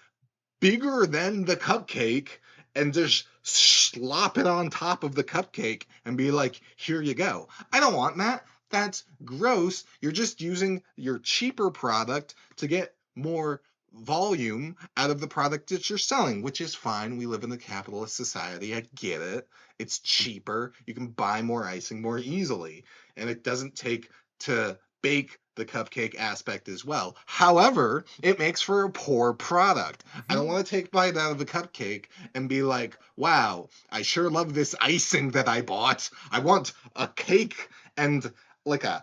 bigger than the cupcake and just slop it on top of the cupcake and be like, here you go. I don't want that. That's gross. You're just using your cheaper product to get more volume out of the product that you're selling, which is fine. We live in a capitalist society. I get it. It's cheaper. You can buy more icing more easily. And it doesn't take to bake the cupcake aspect as well. However, it makes for a poor product. I don't want to take a bite out of the cupcake and be like, wow, I sure love this icing that I bought. I want a cake and like a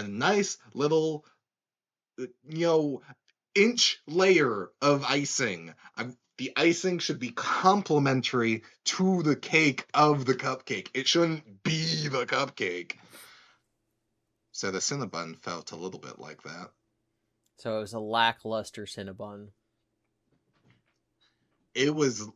nice little, you know, inch layer of icing. The icing should be complementary to the cake of the cupcake. It shouldn't be the cupcake. So the Cinnabon felt a little bit like that. So it was a lackluster Cinnabon. It was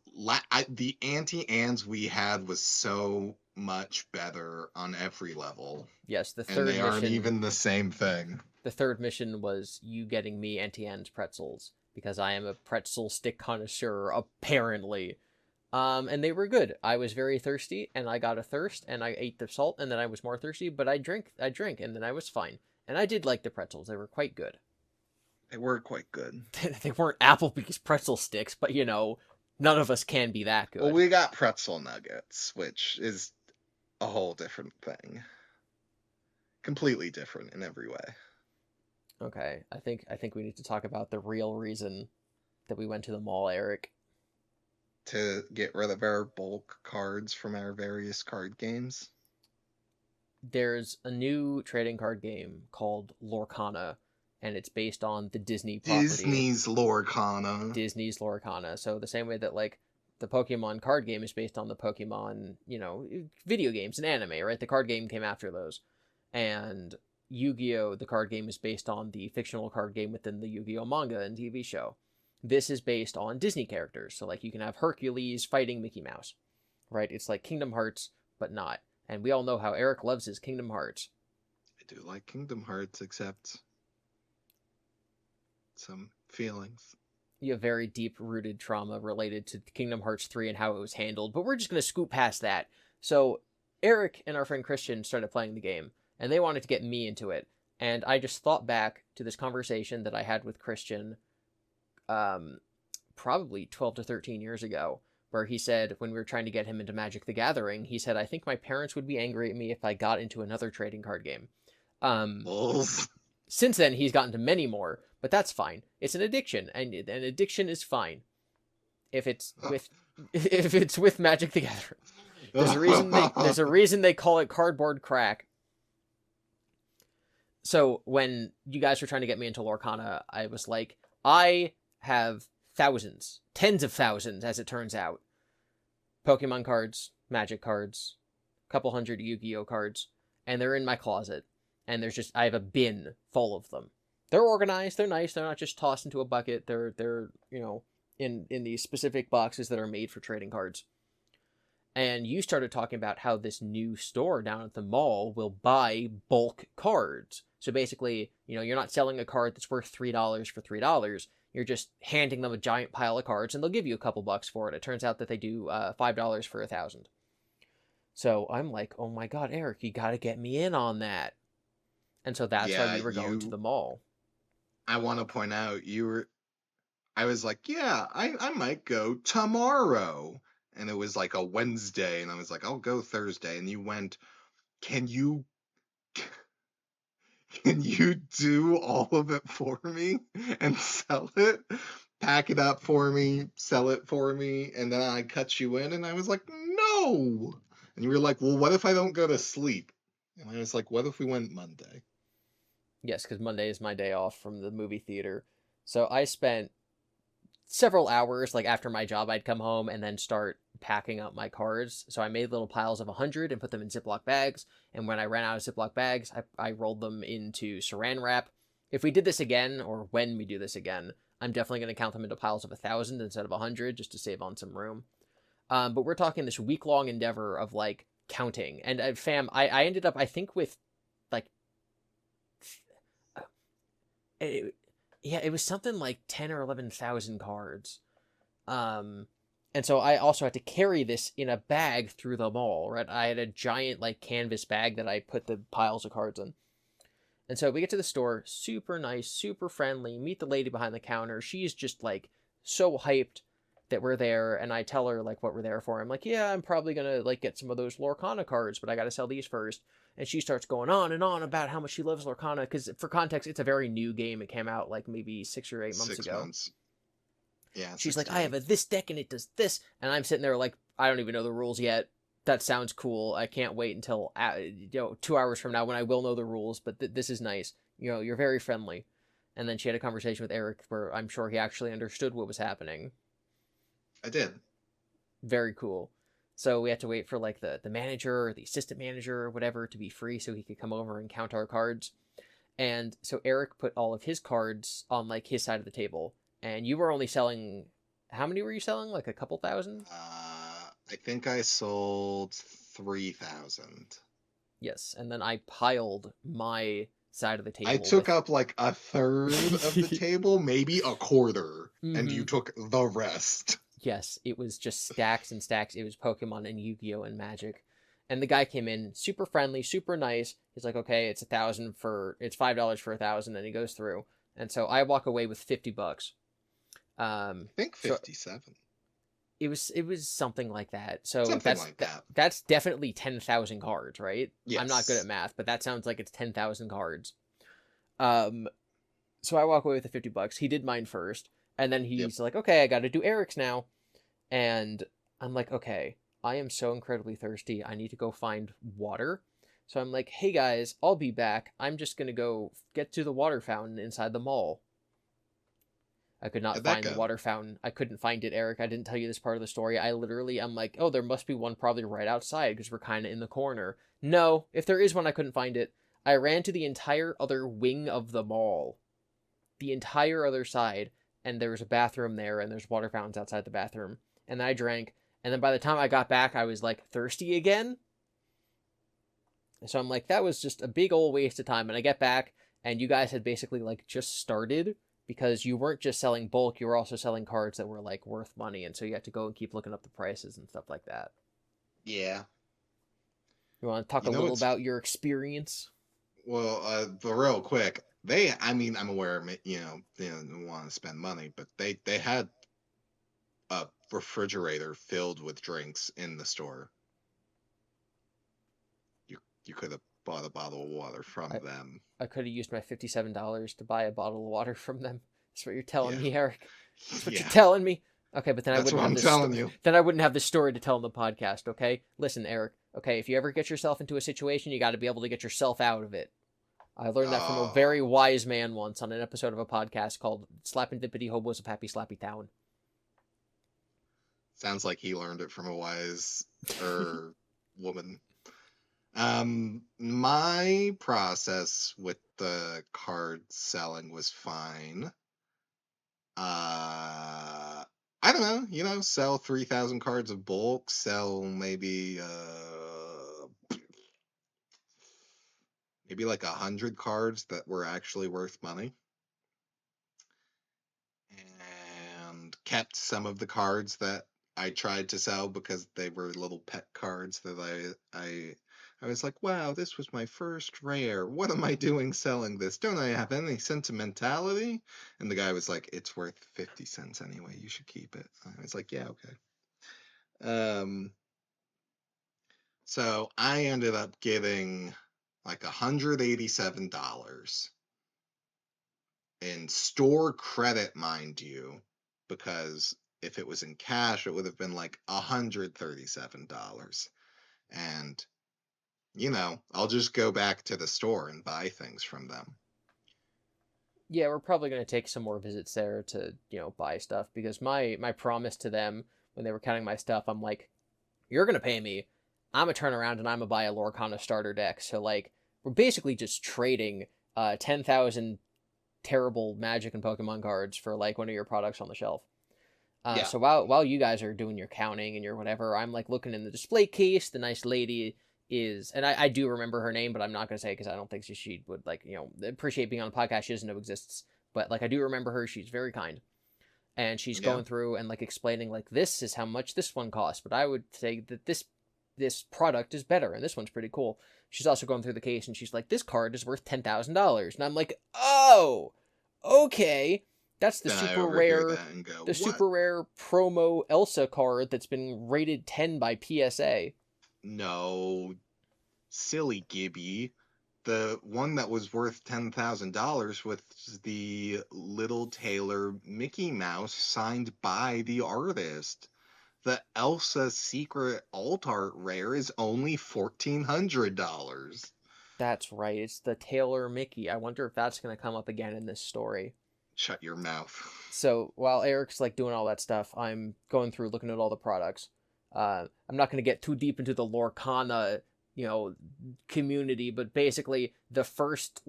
the anti-ans we had was so much better on every level, Yes, the and third they aren't mission. even the same thing. The third mission was you getting me Antien's pretzels because I am a pretzel stick connoisseur apparently. And they were good. I was very thirsty, and I got a thirst, and I ate the salt, and then I was more thirsty. But I drank, and then I was fine. And I did like the pretzels; they were quite good. They were quite good. They weren't Applebee's pretzel sticks, but none of us can be that Well, good. we got pretzel nuggets, which is a whole different thing. Completely different in every way. Okay, I think we need to talk about the real reason that we went to the mall, Eric. To get rid of our bulk cards from our various card games. There's a new trading card game called Lorcana, and it's based on the Disney property, Disney's Lorcana. Disney's Lorcana. So the same way that like the Pokemon card game is based on the Pokemon, video games and anime, right? The card game came after those. And Yu-Gi-Oh, the card game is based on the fictional card game within the Yu-Gi-Oh manga and TV show. This is based on Disney characters. So like you can have Hercules fighting Mickey Mouse, right? It's like Kingdom Hearts, but not. And we all know how Eric loves his Kingdom Hearts. I do like Kingdom Hearts, except some feelings. You have very deep rooted trauma related to Kingdom Hearts 3 and how it was handled, but we're just going to scoot past that. So, Eric and our friend Christian started playing the game, and they wanted to get me into it. And I just thought back to this conversation that I had with Christian probably 12 to 13 years ago, where he said, when we were trying to get him into Magic the Gathering, he said, I think my parents would be angry at me if I got into another trading card game. Since then, he's gotten to many more, but that's fine. It's an addiction, and an addiction is fine. if it's with if it's with Magic the Gathering. There's a reason they call it cardboard crack. So when you guys were trying to get me into Lorcana, I was like, I have thousands, tens of thousands, as it turns out. Pokemon cards, Magic cards, a couple hundred Yu-Gi-Oh cards, and they're in my closet. And I have a bin full of them. They're organized, they're nice, they're not just tossed into a bucket. They're in these specific boxes that are made for trading cards. And you started talking about how this new store down at the mall will buy bulk cards. So basically, you're not selling a card that's worth $3 for $3. You're just handing them a giant pile of cards, and they'll give you a couple bucks for it. It turns out that they do $5 for 1,000. So I'm like, oh my god, Eric, you gotta get me in on that. And so that's why we were going to the mall. I want to point out I was like, yeah, I might go tomorrow. And it was like a Wednesday, and I was like, I'll go Thursday. And you went, can you do all of it for me and sell it? Pack it up for me, sell it for me, and then I cut you in, and I was like, no. And you were like, well, what if I don't go to sleep? And I was like, what if we went Monday? Yes, because Monday is my day off from the movie theater. So I spent several hours, like after my job, I'd come home and then start packing up my cards. So I made little piles of 100 and put them in Ziploc bags. And when I ran out of Ziploc bags, I rolled them into saran wrap. If we did this again, or when we do this again, I'm definitely going to count them into piles of 1,000 instead of 100, just to save on some room. But we're talking this week-long endeavor of like counting. And fam, I ended up, I think, with like it was something like 10 or 11,000 cards. And so I also had to carry this in a bag through the mall, right? I had a giant like canvas bag that I put the piles of cards in. And so we get to the store, super nice, super friendly, meet the lady behind the counter. She's just like so hyped that we're there, and I tell her like what we're there for. I'm like, yeah, I'm probably gonna like get some of those Lorcana cards, but I gotta sell these first. And she starts going on and on about how much she loves Lorcana, because for context, it's a very new game. It came out like maybe 6 or 8 months 6 ago. months. Yeah. She's like, I have this deck and it does this, and I'm sitting there like, I don't even know the rules yet. That sounds cool. I can't wait until 2 hours from now when I will know the rules. But this is nice. You're very friendly. And then she had a conversation with Eric where I'm sure he actually understood what was happening. I did. Very cool. So we had to wait for like the manager or the assistant manager or whatever to be free so he could come over and count our cards. And so Eric put all of his cards on like his side of the table. And you were only selling, how many were you selling? Like a couple thousand? I think I sold 3,000. Yes, and then I piled my side of the table. I took up like a third of the table, maybe a quarter, and you took the rest. Yes, it was just stacks and stacks. It was Pokemon and Yu-Gi-Oh! And Magic. And the guy came in super friendly, super nice. He's like, okay, it's $5 for 1,000, and he goes through. And so I walk away with $50. I think 57. So it was something like that. So something like that. That's definitely 10,000 cards, right? Yes. I'm not good at math, but that sounds like it's 10,000 cards. So I walk away with the $50. He did mine first, and then he's like, okay, I got to do Eric's now. And I'm like, okay, I am so incredibly thirsty. I need to go find water. So I'm like, hey guys, I'll be back. I'm just going to go get to the water fountain inside the mall. I could not find the water fountain. I couldn't find it, Eric. I didn't tell you this part of the story. I'm like, oh, there must be one probably right outside because we're kind of in the corner. No, if there is one, I couldn't find it. I ran to the entire other wing of the mall. The entire other side. And there was a bathroom there, and there's water fountains outside the bathroom. And then I drank. And then by the time I got back, I was like thirsty again. So I'm like, that was just a big old waste of time. And I get back, and you guys had basically like just started, because you weren't just selling bulk, you were also selling cards that were like worth money. And so you had to go and keep looking up the prices and stuff like that. Yeah. You want to talk a little about your experience? Well, real quick, I'm aware, they want to spend money, but they had a refrigerator filled with drinks in the store. You could have bought a bottle of water from them. I could have used my $57 to buy a bottle of water from them. That's what you're telling me, Eric. That's what you're telling me. Okay, but then I That's wouldn't what have I'm this. telling you. Then I wouldn't have this story to tell in the podcast. Okay, listen, Eric. Okay, if you ever get yourself into a situation, you got to be able to get yourself out of it. I learned that from a very Oh, wise man once on an episode of a podcast called "Slapendipity Hobos of Happy Slappy Town." sounds like he learned it from a wise woman. My process with the card selling was fine. I don't know, sell 3,000 cards of bulk, sell maybe like 100 cards that were actually worth money, and kept some of the cards that I tried to sell because they were little pet cards that I was like, wow, this was my first rare. What am I doing selling this? Don't I have any sentimentality? And the guy was like, it's worth 50 cents anyway. You should keep it. I was like, yeah, okay. Um, so I ended up getting like $187 in store credit, mind you, because if it was in cash, it would have been like $137. And, I'll just go back to the store and buy things from them. Yeah, we're probably going to take some more visits there to buy stuff because my promise to them when they were counting my stuff, I'm like, you're going to pay me. I'm gonna turn around and I'm gonna buy a Lorcana starter deck. So like we're basically just trading 10,000 terrible Magic and Pokemon cards for like one of your products on the shelf. Yeah. So while you guys are doing your counting and your whatever, I'm like looking in the display case. The nice lady is, and I do remember her name, but I'm not gonna say because I don't think she would like appreciate being on a podcast she doesn't know exists. But like I do remember her. She's very kind, and she's Yeah. going through and like explaining like this is how much this one costs. But I would say that this product is better, and this one's pretty cool. She's also going through the case, and she's like, this card is worth $10,000, and I'm like, oh, okay. That's Then I overhear that and go, the what? super rare promo Elsa card that's been rated 10 by PSA. No, silly Gibby. The one that was worth $10,000 was the Little Taylor Mickey Mouse signed by the artist. The Elsa Secret Alt Art Rare is only $1,400. That's right. It's the Taylor Mickey. I wonder if that's going to come up again in this story. Shut your mouth. So while Eric's like doing all that stuff, I'm going through looking at all the products. I'm not going to get too deep into the Lorcana, community, but basically the first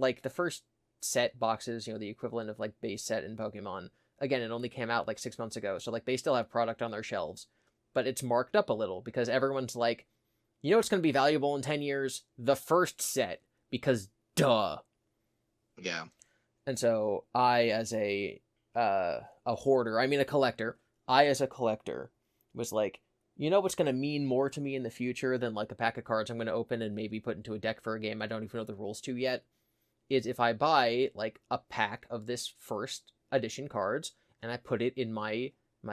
set boxes, the equivalent of like base set in Pokemon. Again, it only came out like 6 months ago, so like they still have product on their shelves, but it's marked up a little because everyone's like, it's going to be valuable in 10 years, the first set, because duh. Yeah. And so I, as a hoarder, I mean a collector, I as a collector was like, what's going to mean more to me in the future than like a pack of cards I'm going to open and maybe put into a deck for a game I don't even know the rules to yet, is if I buy like a pack of this first edition cards and I put it in my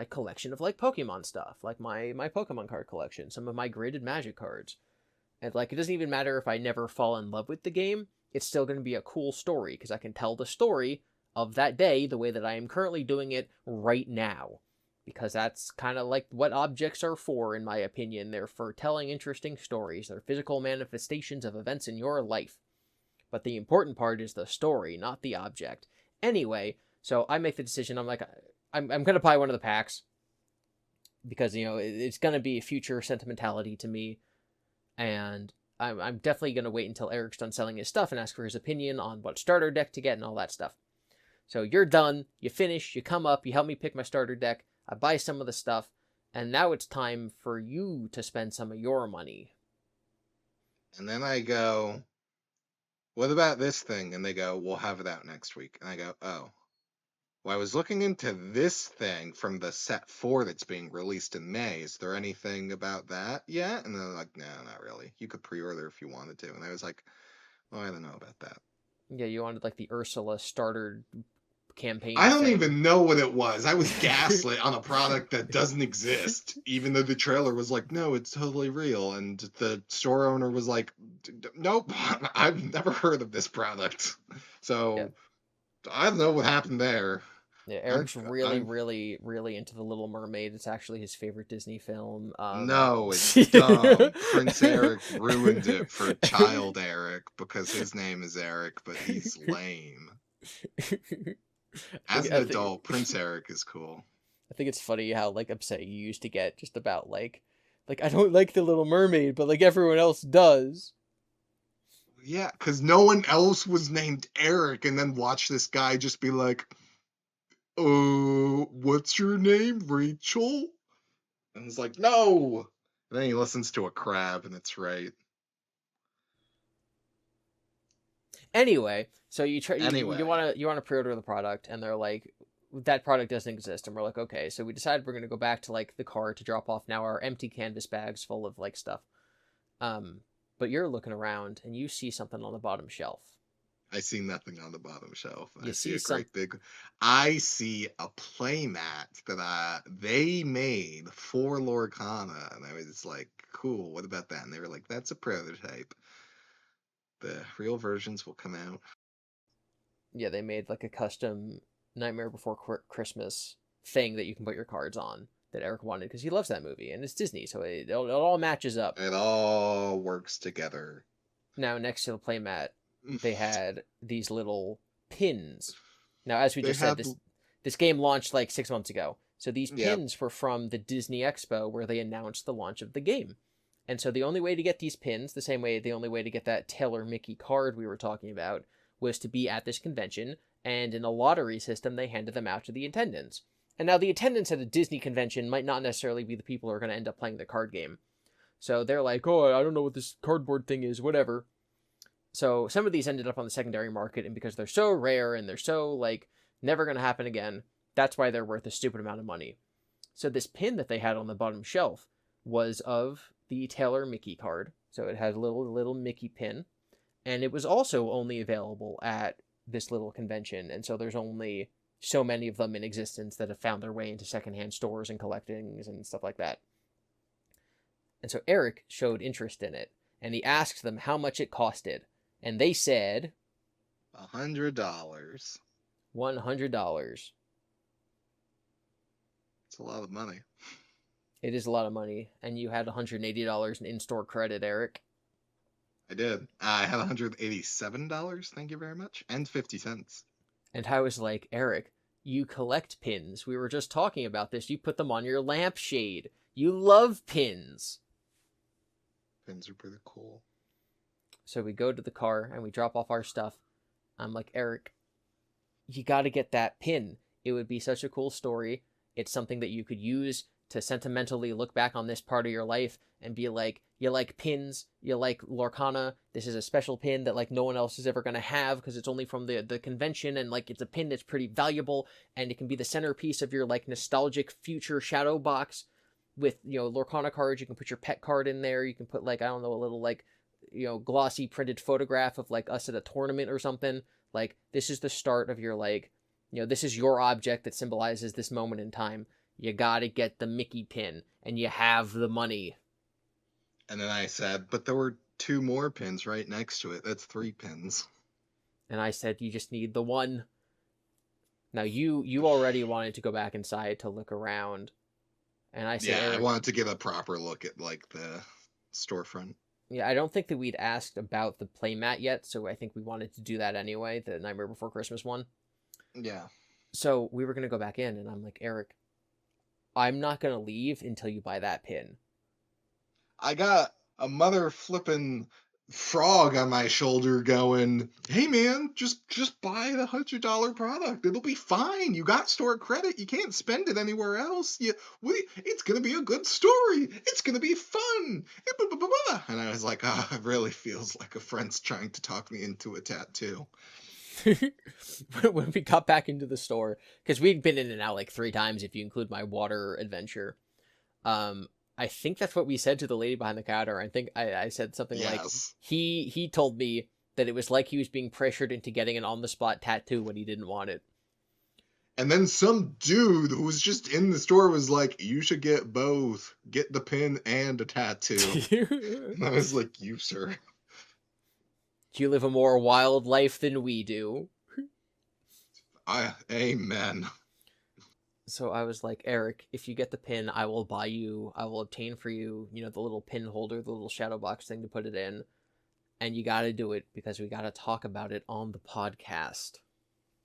collection of like Pokemon stuff, like my Pokemon card collection, some of my graded Magic cards. And like it doesn't even matter if I never fall in love with the game, it's still going to be a cool story because I can tell the story of that day the way that I am currently doing it right now. Because that's kind of like what objects are for, in my opinion. They're for telling interesting stories. They're physical manifestations of events in your life. But the important part is the story, not the object. Anyway, so I make the decision. I'm like, I'm going to buy one of the packs because, it's going to be future sentimentality to me. And I'm definitely going to wait until Eric's done selling his stuff and ask for his opinion on what starter deck to get and all that stuff. So you're done, you finish, you come up, you help me pick my starter deck, I buy some of the stuff, and now it's time for you to spend some of your money. And then I go, what about this thing? And they go, we'll have it out next week. And I go, oh. Well, I was looking into this thing from the set 4 that's being released in May. Is there anything about that yet? And they're like, no, not really. You could pre-order if you wanted to. And I was like, well, I don't know about that. Yeah, you wanted like the Ursula starter I campaign don't thing. even know what it was. I was gaslit on a product that doesn't exist, even though the trailer was like, no, it's totally real. And the store owner was like, nope, I've never heard of this product. Yeah. So I don't know what happened there. Yeah, I'm Eric's really, I'm really, really into The Little Mermaid. It's actually his favorite Disney film. No, it's dumb. Prince Eric ruined it for child Eric because his name is Eric, but he's lame. As an I think adult, Prince Eric is cool. I think it's funny how like upset you used to get just about like I don't like The Little Mermaid, but like everyone else does. Yeah, because no one else was named Eric, and then watch this guy just be like, what's your name, Rachel? And it's like, no! And then he listens to a crab, and it's right. Anyway, so you try Anyway, you want to pre-order the product, and they're like, that product doesn't exist, and we're like, okay, so we decided we're gonna go back to like the car to drop off now our empty canvas bags full of like stuff. Um, but you're looking around and you see something on the bottom shelf. I see nothing on the bottom shelf. You I see see a some. great big. I see a playmat that they made for Lorcana, and I was like, "Cool, what about that?" And they were like, "That's a prototype. The real versions will come out." Yeah, they made like a custom Nightmare Before Christmas thing that you can put your cards on that Eric wanted because he loves that movie and it's Disney, so it all matches up. It all works together. Now, next to the playmat, they had these little pins. Now, as we They just said, had, this game launched like 6 months ago. So these yeah, pins were from the Disney Expo where they announced the launch of the game. And so the only way to get these pins, the only way to get that Taylor Mickey card we were talking about, was to be at this convention. And in a lottery system, they handed them out to the attendants. And now the attendants at a Disney convention might not necessarily be the people who are going to end up playing the card game. So they're like, oh, I don't know what this cardboard thing is, whatever. So some of these ended up on the secondary market, and because they're so rare and they're so like never going to happen again, that's why they're worth a stupid amount of money. So this pin that they had on the bottom shelf was of the Taylor Mickey card. So it had a little Mickey pin, and it was also only available at this little convention, and so there's only so many of them in existence that have found their way into secondhand stores and collectings and stuff like that. And so Eric showed interest in it, and he asked them how much it costed, and they said $100. $100. It's a lot of money. It is a lot of money, and you had $180 in in-store credit, Eric. I did. I had $187. Thank you very much, and 50 cents. And I was like, Eric, you collect pins. We were just talking about this. You put them on your lampshade. You love pins. Pins are pretty cool. So we go to the car and we drop off our stuff. I'm like, Eric, you got to get that pin. It would be such a cool story. It's something that you could use to sentimentally look back on this part of your life and be like, you like pins, you like Lorcana. This is a special pin that like no one else is ever going to have because it's only from the convention, and like it's a pin that's pretty valuable, and it can be the centerpiece of your like nostalgic future shadow box with, you know, Lorcana cards. You can put your pet card in there. You can put like, I don't know, a little like, you know, glossy printed photograph of like us at a tournament or something. Like, this is the start of your like, you know, this is your object that symbolizes this moment in time. You gotta get the Mickey pin, and you have the money. And then I said, but there were two more pins right next to it. That's 3 pins. And I said, you just need the one. Now you already wanted to go back inside to look around, and I said, Yeah, I Eric, wanted to get a proper look at like the storefront. yeah, I don't think that we'd asked about the playmat yet, so I think we wanted to do that anyway, the Nightmare Before Christmas one. Yeah. So we were gonna go back in, and I'm like, Eric, I'm not gonna leave until you buy that pin. I got a mother flipping frog on my shoulder going, hey man, just buy the $100 product. It'll be fine. You got store credit. You can't spend it anywhere else. It's gonna be a good story. It's gonna be fun. And I was like, oh, it really feels like a friend's trying to talk me into a tattoo. When we got back into the store, because we'd been in and out like 3 times if you include my water adventure. I think that's what we said to the lady behind the counter. I think I said something like, Yes. he told me that it was like he was being pressured into getting an on-the-spot tattoo when he didn't want it. And then some dude who was just in the store was like, you should get both. Get the pin and a tattoo. And I was like, you, sir. You live a more wild life than we do. Amen. So I was like, Eric, if you get the pin, I will obtain for you, the little pin holder, the little shadow box thing to put it in. And you got to do it because we got to talk about it on the podcast.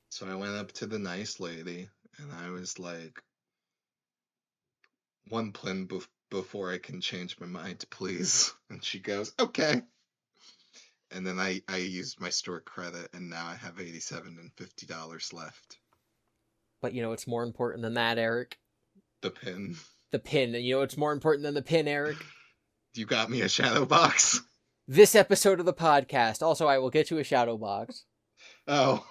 So I went up to the nice lady and I was like, one pin before I can change my mind, please. And she goes, okay. And then I used my store credit and now I have 87 and $50 left. But it's more important than that, Eric. The pin. The pin. And what's more important than the pin, Eric? You got me a shadow box? This episode of the podcast. Also, I will get you a shadow box. Oh.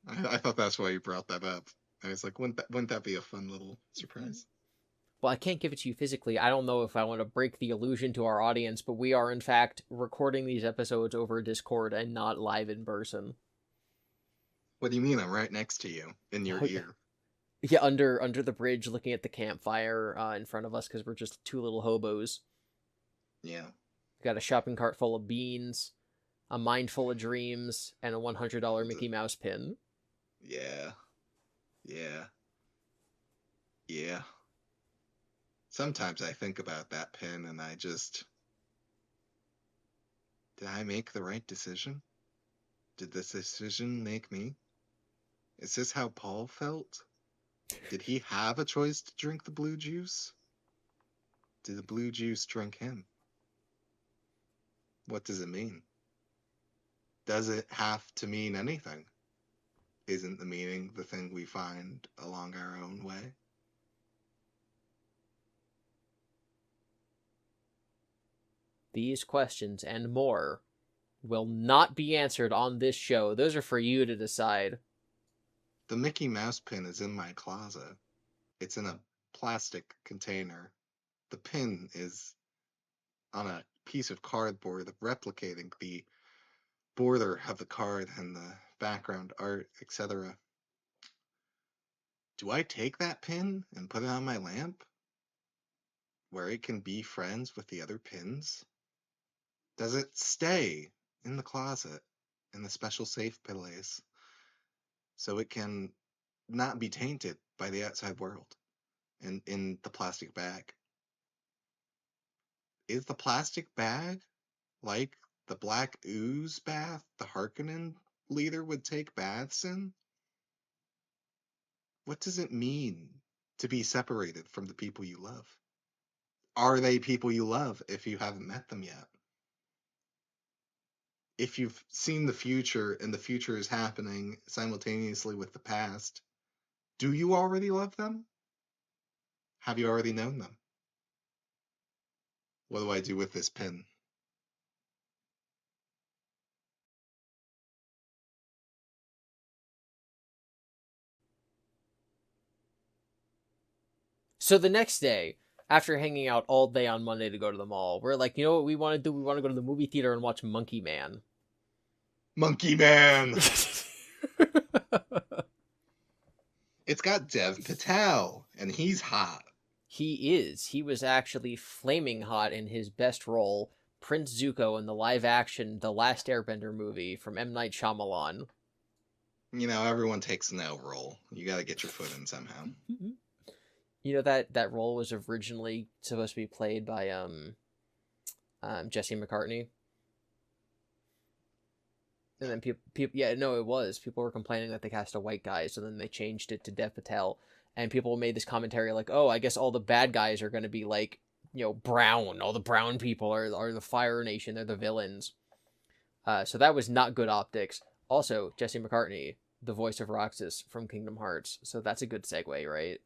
I thought that's why you brought that up. I was like, wouldn't that be a fun little surprise? Well, I can't give it to you physically. I don't know if I want to break the illusion to our audience, but we are, in fact, recording these episodes over Discord and not live in person. What do you mean? I'm right next to you, in your ear. Yeah, under the bridge, looking at the campfire in front of us because we're just two little hobos. Yeah. Got a shopping cart full of beans, a mind full of dreams, and a $100 Mickey Mouse pin. Yeah. Yeah. Yeah. Sometimes I think about that pin and I just... Did I make the right decision? Did this decision make me? Is this how Paul felt? Did he have a choice to drink the blue juice? Did the blue juice drink him? What does it mean? Does it have to mean anything? Isn't the meaning the thing we find along our own way? These questions and more will not be answered on this show. Those are for you to decide. The Mickey Mouse pin is in my closet. It's in a plastic container. The pin is on a piece of cardboard replicating the border of the card and the background art, etc. Do I take that pin and put it on my lamp where it can be friends with the other pins? Does it stay in the closet in the special safe place so it can not be tainted by the outside world and in the plastic bag? Is the plastic bag like the black ooze bath the Harkonnen leader would take baths in? What does it mean to be separated from the people you love? Are they people you love if you haven't met them yet? If you've seen the future and the future is happening simultaneously with the past, do you already love them? Have you already known them? What do I do with this pin? So the next day, after hanging out all day on Monday to go to the mall, we're like, you know what we want to do? We want to go to the movie theater and watch Monkey Man. Monkey Man! It's got Dev Patel, and he's hot. He is. He was actually flaming hot in his best role, Prince Zuko in the live-action The Last Airbender movie from M. Night Shyamalan. You know, everyone takes an L role. You gotta get your foot in somehow. That role was originally supposed to be played by Jesse McCartney. And then it was. People were complaining that they cast a white guy, so then they changed it to Dev Patel. And people made this commentary like, oh, I guess all the bad guys are going to be like, brown. All the brown people are the Fire Nation. They're the villains. So that was not good optics. Also, Jesse McCartney, the voice of Roxas from Kingdom Hearts. So that's a good segue, right?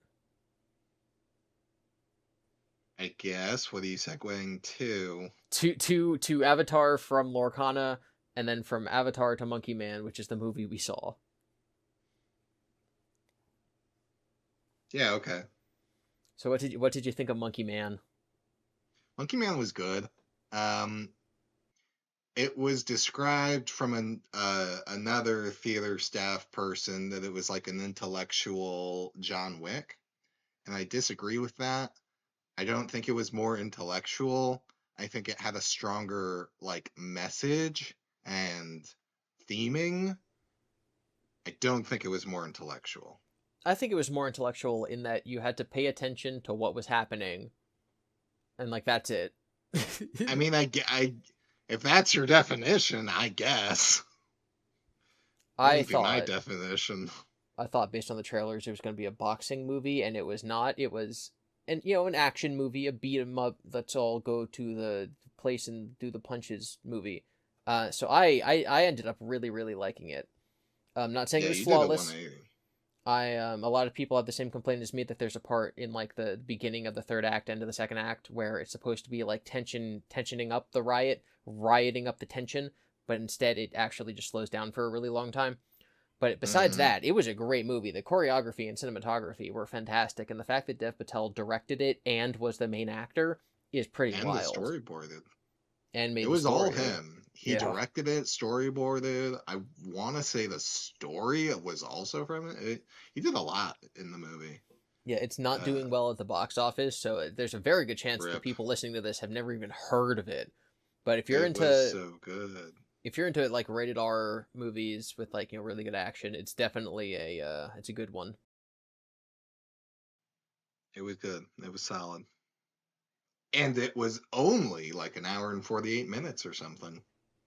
I guess. What are you segueing to? To Avatar from Lorcana, and then from Avatar to Monkey Man, which is the movie we saw. Yeah, okay. So what did you think of Monkey Man? Monkey Man was good. It was described from another theater staff person that it was like an intellectual John Wick, and I disagree with that. I don't think it was more intellectual. I think it had a stronger like message and theming. I don't think it was more intellectual. I think it was more intellectual in that you had to pay attention to what was happening, and like that's it. I mean, if that's your definition, I guess. That I wouldn't be my thought definition. I thought based on the trailers it was going to be a boxing movie, and it was not. It was an action movie, a beat 'em up. Let's all go to the place and do the punches movie. So I ended up really liking it. I'm not saying it Yeah, was you did a flawless. 180. A lot of people have the same complaint as me that there's a part in like the beginning of the third act, end of the second act, where it's supposed to be like tensioning up the rioting up the tension, but instead it actually just slows down for a really long time. But besides Mm-hmm. that, it was a great movie. The choreography and cinematography were fantastic, and the fact that Dev Patel directed it and was the main actor is pretty And the wild. storyboarded. And It made the was all story. him. He Yeah. directed it, storyboarded. I want to say the story was also from it. He did a lot in the movie. Yeah, it's not Uh, doing well at the box office, so there's a very good chance the Rip. people listening to this have never even heard of it. But It was so good. if you're into like rated R movies with like really good action, it's definitely it's a good one. It was good. It was solid. And it was only like an hour and 48 minutes or something.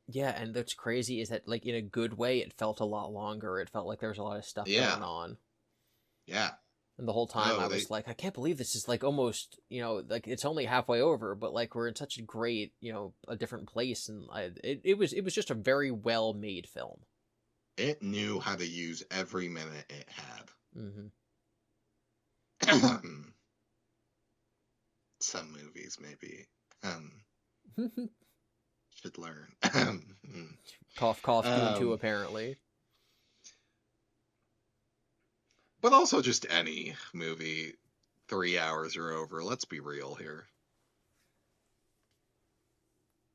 Yeah, and that's crazy is that like in a good way it felt a lot longer. It felt like there was a lot of stuff Yeah. going on. Yeah. And the whole time No, I they was like, I can't believe this is like almost, like it's only halfway over, but like we're in such a great, a different place, and it was just a very well made film. it knew how to use every minute it Hmm. had. Some movies maybe should learn. Cough, cough, Dune 2, um, apparently. but also just any movie, 3 hours or over. Let's be real here.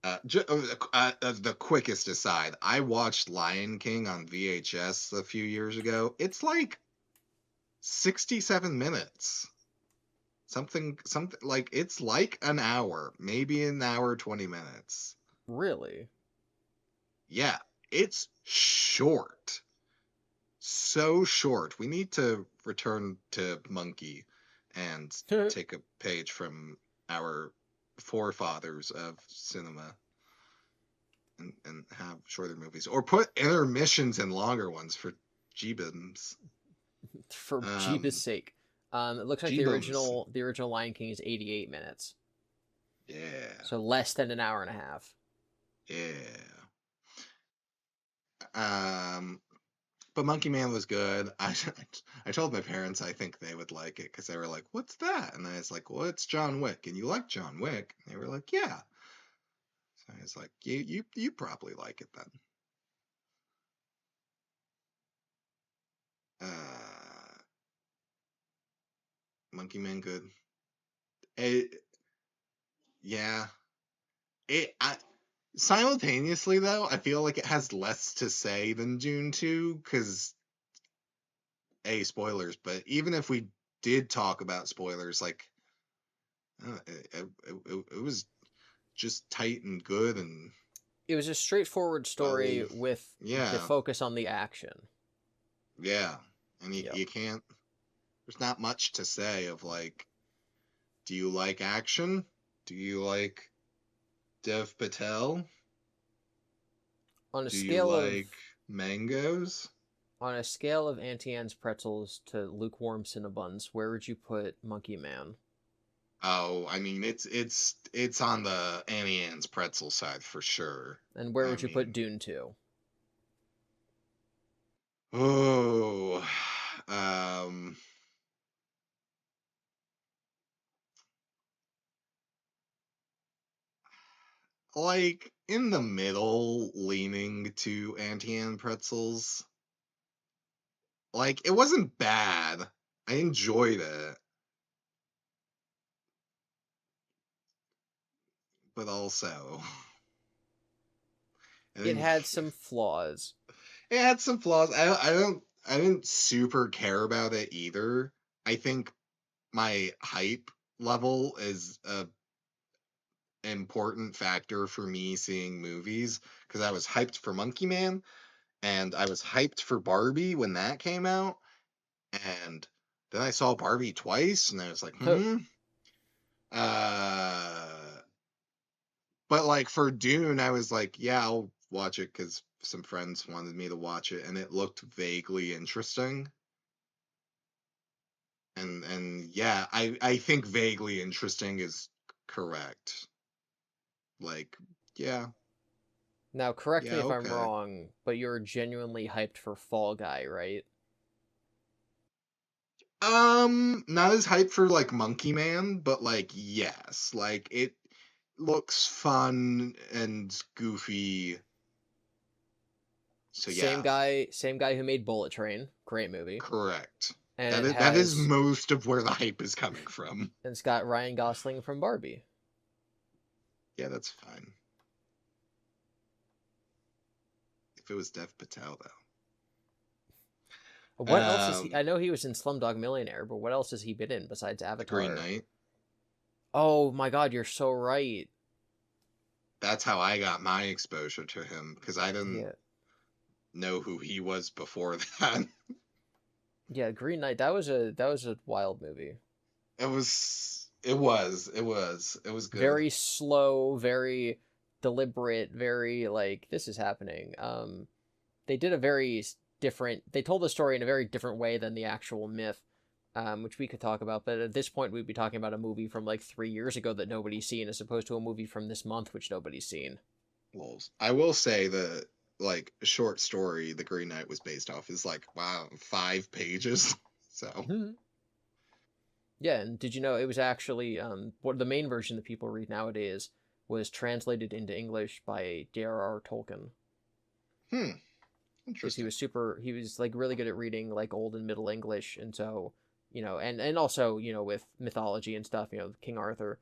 The quickest aside, I watched Lion King on VHS a few years ago. It's like 67 minutes. Something like it's like an hour, maybe an hour 20 minutes. Really? Yeah, it's short. So short. We need to return to Monkey and take a page from our forefathers of cinema and have shorter movies. Or put intermissions and longer ones for Jeebums. For Jeebus' Um, sake. It looks like the Jeebums. original the original Lion King is 88 minutes. Yeah. So less than an hour and a half. Yeah. Um, but Monkey Man was good. I told my parents I think they would like it because they were like, "What's that?" And I was like, "Well, it's John Wick, and you like John Wick." And they were like, "Yeah." So I was like, "You probably like it then." Uh, Monkey Man good. It, yeah. Simultaneously though, I feel like it has less to say than Dune 2 because spoilers. But even if we did talk about spoilers, like it was just tight and good and It was a straightforward story well, with the yeah, focus on the action. yeah. And Yep. you can't. There's not much to say of like, do you like action? Do you like Dev Patel? On a Do you scale of like mangoes? on a scale of Auntie Anne's pretzels to lukewarm Cinnabons, where would you put Monkey Man? Oh, I mean it's on the Annie Ann's pretzel side for sure. And where I would you put mean, Dune 2? oh, um, like in the middle, leaning to Auntie Anne pretzels. Like it wasn't bad. I enjoyed it, but also, I It think had some flaws. it had some flaws. I didn't super care about it either. I think my hype level is a important factor for me seeing movies because I was hyped for Monkey Man and I was hyped for Barbie when that came out, And then I saw Barbie twice, and I was like, Uh, but like for Dune, I was like, yeah, I'll watch it because some friends wanted me to watch it, and it looked vaguely interesting. And yeah, I think vaguely interesting is correct. Like, yeah, Now, correct me yeah, if I'm okay. wrong, but you're genuinely hyped for Fall Guy, right? Not as hyped for like Monkey Man, but like yes, like it looks fun and goofy. So yeah, Same guy who made Bullet Train, great movie, correct. and That is most of where the hype is coming from. it's got Ryan Gosling from Barbie. Yeah, that's fine. If it was Dev Patel though. What else is he? I know he was in Slumdog Millionaire, but what else has he been in besides The Green Avatar? Knight. Oh my God, you're so right. That's how I got my exposure to him because I didn't Yeah, know who he was before that. yeah, Green Knight. That was a wild movie. It was good. Very slow, very deliberate, very like this is happening. They did a very different. They told the story in a very different way than the actual myth, which we could talk about. But at this point, we'd be talking about a movie from like 3 years ago that nobody's seen, as opposed to a movie from this month which nobody's seen. Lols. I will say the like short story The Green Knight was based off is like wow 5 pages. So Yeah, and did you know it was actually what the main version that people read nowadays was translated into English by J.R.R. Tolkien hmm, because interesting. he was like really good at reading like old and middle English, and so and also with mythology and stuff, King Arthur,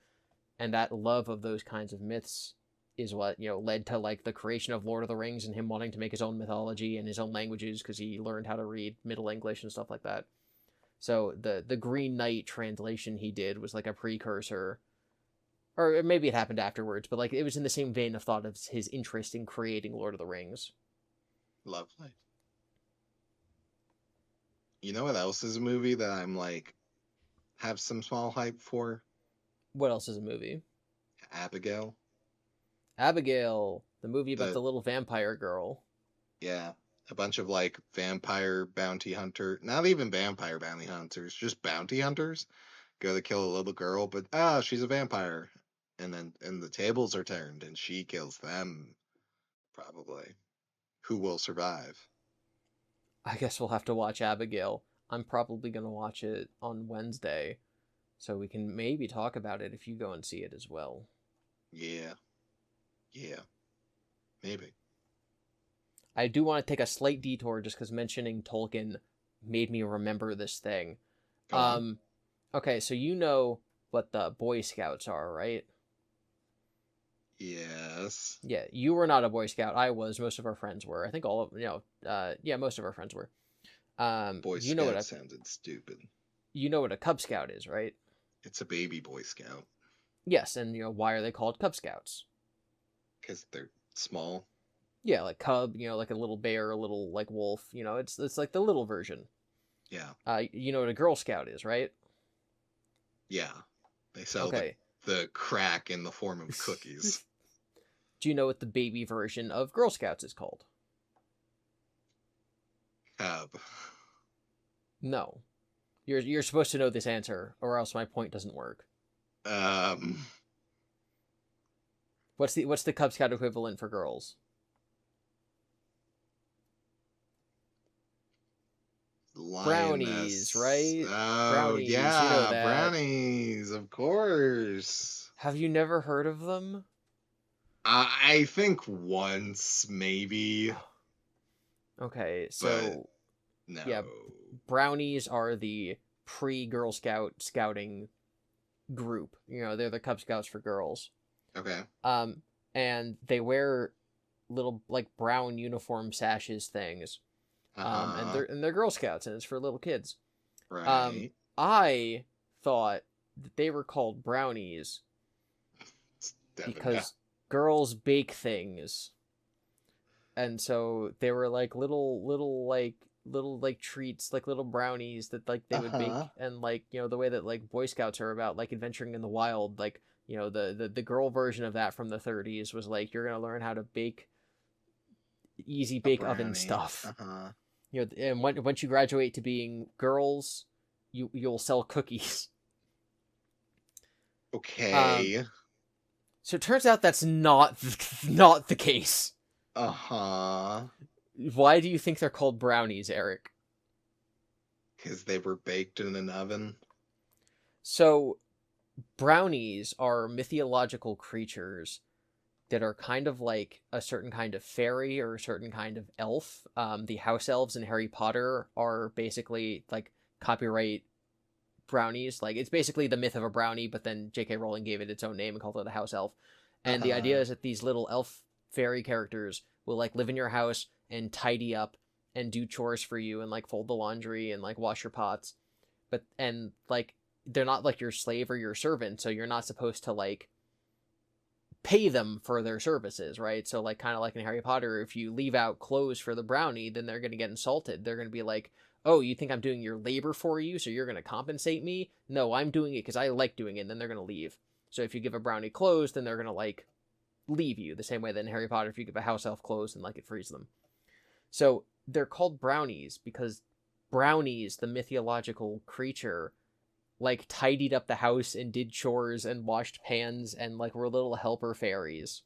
and that love of those kinds of myths is what led to like the creation of Lord of the Rings and him wanting to make his own mythology and his own languages because he learned how to read Middle English and stuff like that. So the Green Knight translation he did was like a precursor, or maybe it happened afterwards, but like it was in the same vein of thought of his interest in creating Lord of the Rings. Lovely. You know what else is a movie that I'm like have some small hype for? What else is a movie? Abigail. Abigail, the movie about The the little vampire girl. Yeah, a bunch of like vampire bounty hunter, not even vampire bounty hunters, just bounty hunters go to kill a little girl, but she's a vampire. And the tables are turned and she kills them probably. Who will survive? I guess we'll have to watch Abigail. I'm probably going to watch it on Wednesday, so we can maybe talk about it if you go and see it as well. Yeah. Yeah. Maybe. I do want to take a slight detour just because mentioning Tolkien made me remember this thing. Go on. Um, okay, so you know what the Boy Scouts are, right? Yes. Yeah, you were not a Boy Scout. I was. Most of our friends were. I think all of yeah, most of our friends were. Boy You know what Scout a sounded stupid. Cub Scout is, right? It's a baby Boy Scout Yes, and why are they called Cub Scouts? because they're small. Yeah, like cub, like a little bear, a little like wolf. It's like the little version. Yeah. You know what a Girl Scout is, right? Yeah. They sell the Okay. the crack in the form of cookies. Do you know what the baby version of Girl Scouts is called? Cub. No. You're supposed to know this answer, or else my point doesn't work. Um, What's the Cub Scout equivalent for girls? Brownies, Lioness. right? Oh, Brownies, you know yeah, that. brownies, of course. Have you never heard of them? I think once, maybe, Okay, but so no. yeah, brownies are the pre-Girl Scout scouting group. They're the Cub Scouts for girls. Okay. Um, and they wear little like brown uniform sashes things. And Uh-huh. they're Girl Scouts, and it's for little kids. Um, Right. I thought that they were called brownies Devin, no. because girls bake things, and so they were like little like little like treats, like little brownies that like they would Uh-huh. bake, and like the way that like Boy Scouts are about like adventuring in the wild, like the girl version of that from the 30s was like you're gonna learn how to bake easy A bake oven brownie. stuff. Uh-huh. And once you graduate to being girls, you'll sell cookies. Um, Okay. so it turns out that's not not the case. Uh-huh. Why do you think they're called brownies, Eric? Because they were baked in an oven. So brownies are mythological creatures that are kind of like a certain kind of fairy or a certain kind of elf. The house elves in Harry Potter are basically like copyright brownies. Like it's basically the myth of a brownie, but then J.K. Rowling gave it its own name and called it a house elf. And the idea Uh-huh. is that these little elf fairy characters will like live in your house and tidy up and do chores for you and like fold the laundry and like wash your pots. But and like they're not like your slave or your servant, so you're not supposed to like pay them for their services, right? So like kind of like in Harry Potter, if you leave out clothes for the brownie, then they're going to get insulted. They're going to be like, "Oh, you think I'm doing your labor for you, so you're going to compensate me?" No, I'm doing it because I like doing it, and then they're going to leave. So if you give a brownie clothes, then they're going to like leave you the same way that in Harry Potter, if you give a house elf clothes, then like it frees them. So they're called brownies because brownies, the mythological creature, like tidied up the house and did chores and washed pans and like were little helper fairies.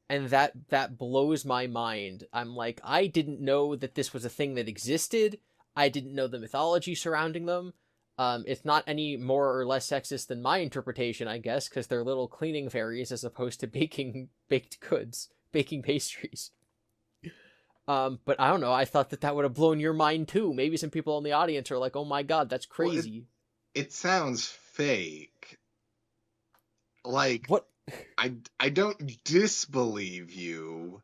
And that blows my mind. I'm like, I didn't know that this was a thing that existed. I didn't know the mythology surrounding them. It's not any more or less sexist than my interpretation, I guess, because they're little cleaning fairies as opposed to baking baked goods, baking pastries. But I don't know. I thought that would have blown your mind too. Maybe some people in the audience are like, "Oh my god, that's Well, crazy." it sounds fake. Like, What? I don't disbelieve you,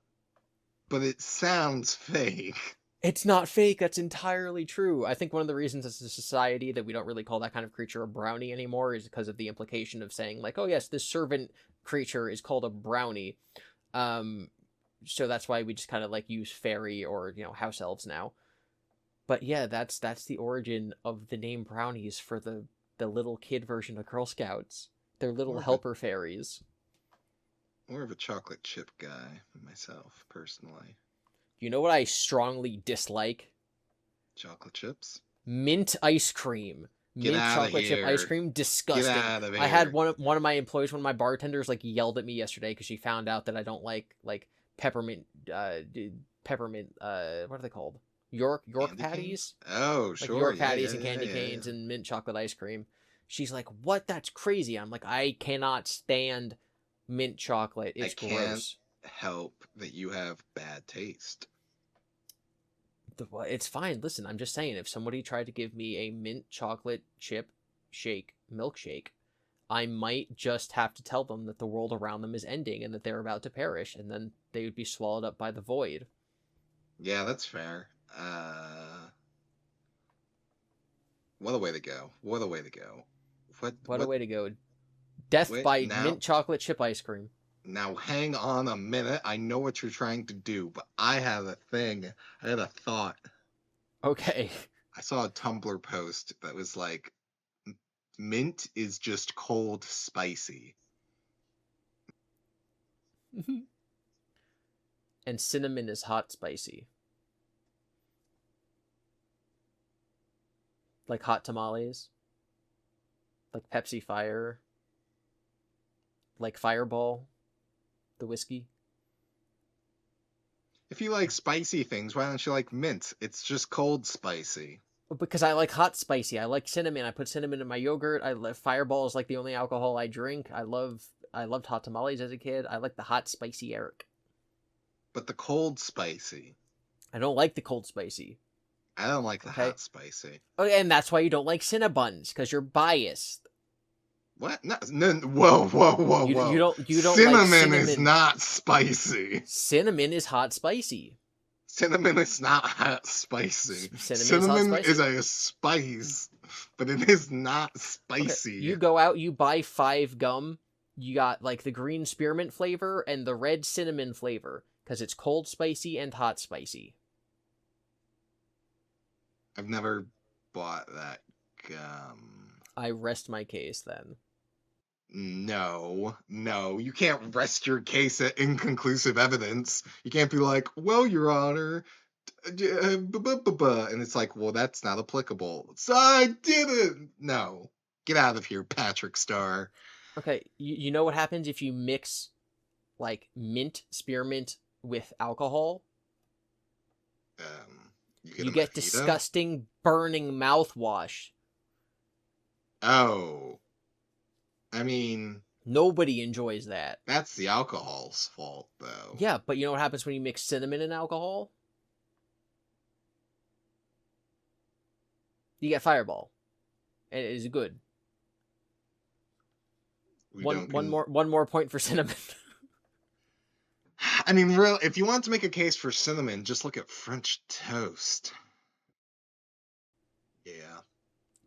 but it sounds fake. It's not fake. That's entirely true. I think one of the reasons as a society that we don't really call that kind of creature a brownie anymore is because of the implication of saying like, "Oh yes, this servant creature is called a brownie." Um, so that's why we just kind of like use fairy or house elves now. But yeah, that's the origin of the name brownies for the little kid version of Girl Scouts. They're little More of a helper fairies. more of a chocolate chip guy myself, personally. You know what I strongly dislike? Chocolate chips? Mint ice cream. Get Mint out of chocolate chip ice here. cream, Get disgusting. out of I had here. one of my employees, one of my bartenders, like yelled at me yesterday because she found out that I don't like peppermint peppermint what are they called? York Candy canes? patties, Oh, like sure. York Yeah, patties yeah, and yeah, candy yeah, canes yeah. and mint chocolate ice cream. She's like, "What? That's crazy." I'm like, "I cannot stand mint chocolate. I It's can't gross." help that you have bad taste. It's fine. Listen, I'm just saying, if somebody tried to give me a mint chocolate chip shake milkshake, I might just have to tell them that the world around them is ending and that they're about to perish, and then they would be swallowed up by the void. Yeah, that's fair. What a way to go. What a way to go. What a way to go. Death Wait, by mint chocolate chip ice cream. now hang on a minute. I know what you're trying to do, but I had a thing. I had a thought. Okay. I saw a Tumblr post that was like, mint is just cold spicy. And cinnamon is hot spicy. Like hot tamales. Like Pepsi Fire. Like Fireball. The whiskey. If you like spicy things, why don't you like mint? It's just cold spicy. Because I like hot spicy. I like cinnamon. I put cinnamon in my yogurt. I love Fireball is like the only alcohol I drink. I loved hot tamales as a kid. I like the hot spicy Eric. But the cold spicy. I don't like the cold spicy. I don't like the Okay. hot spicy. Okay, and that's why you don't like Cinnabons, because you're biased. What? No, no, whoa, whoa, whoa, whoa. You don't like Cinnamon cinnamon. is not spicy. Cinnamon is hot spicy. Cinnamon is not hot spicy. Cinnamon Cinnamon is a spice, but it is not spicy. Okay, you go out, you buy 5 gum. You got like the green spearmint flavor and the red cinnamon flavor. because it's cold spicy and hot spicy. I've never bought that gum. I rest my case then. No, you can't rest your case at inconclusive evidence. You can't be like, well, Your Honor, and it's like, well, that's not applicable. So I didn't. No, get out of here, Patrick Starr. Okay, you know what happens if you mix like spearmint with alcohol? You You get a get mojito. disgusting, burning mouthwash. Oh, I mean, nobody enjoys that. That's the alcohol's fault, though. Yeah, but you know what happens when you mix cinnamon and alcohol? You get Fireball, and it is good. One more point for cinnamon. I mean, real. If you want to make a case for cinnamon, just look at French toast. Yeah.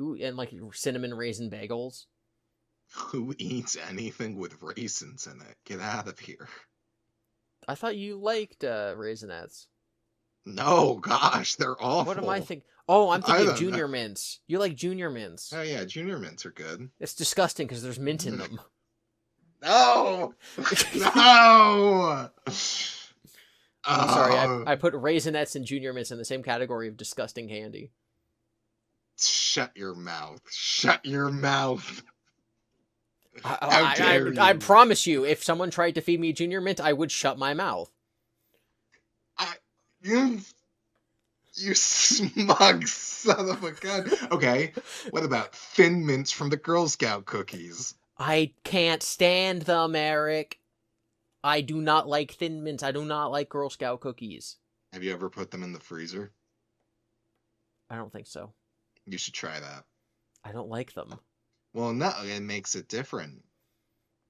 Ooh, and like cinnamon raisin bagels. Who eats anything with raisins in it? Get out of here. I thought you liked Raisinets. No, gosh, they're awful. What am I thinking? Oh, I'm thinking of Junior Mints. You like Junior Mints. Oh, yeah, Junior Mints are good. It's disgusting because there's mint in them. No! No! I'm sorry, I put Raisinets and Junior Mints in the same category of disgusting candy. Shut your mouth. Shut your mouth. I promise you, if someone tried to feed me Junior Mint, I would shut my mouth. You smug son of a gun. Okay, what about Thin Mints from the Girl Scout cookies? I can't stand them, Eric. I do not like Thin Mints. I do not like Girl Scout cookies. Have you ever put them in the freezer? I don't think so. You should try that. I don't like them. Well, no, it makes it different.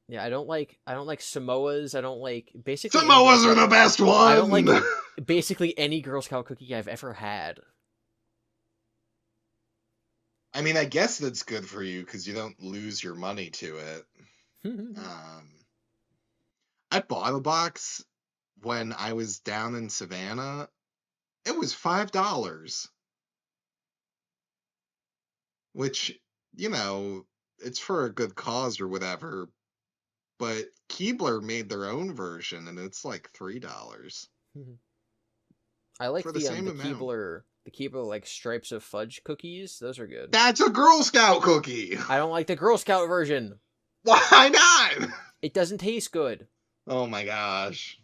Yeah, I don't like Samoas. I don't like basically Samoas are the best one. I don't like basically any Girl Scout cookie I've ever had. I mean, I guess that's good for you because you don't lose your money to it. I bought a box when I was down in Savannah. It was $5. Which, you know, it's for a good cause or whatever. But Keebler made their own version, and it's like $3. I like for the same amount. The Keebler like stripes of fudge cookies. Those are good. That's a Girl Scout cookie. I don't like the Girl Scout version. Why not? It doesn't taste good. Oh my gosh.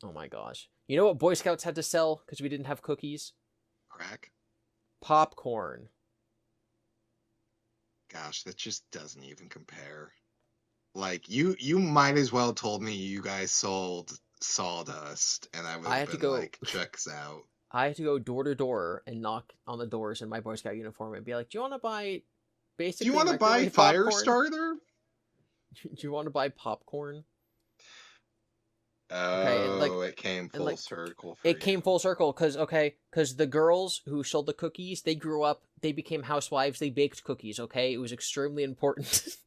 Oh my gosh. You know what Boy Scouts had to sell because we didn't have cookies? Crack. Popcorn. Gosh, that just doesn't even compare. Like, you might as well told me you guys sold sawdust, and I would have been like, checks out. I had to go door to door and knock on the doors in my Boy Scout uniform and be like, do you want to buy basically... Do you want to buy Firestarter? Do you want to buy popcorn? Oh, okay, and like, it came full circle for It came full circle because the girls who sold the cookies, they grew up, they became housewives, they baked cookies, okay? It was extremely important.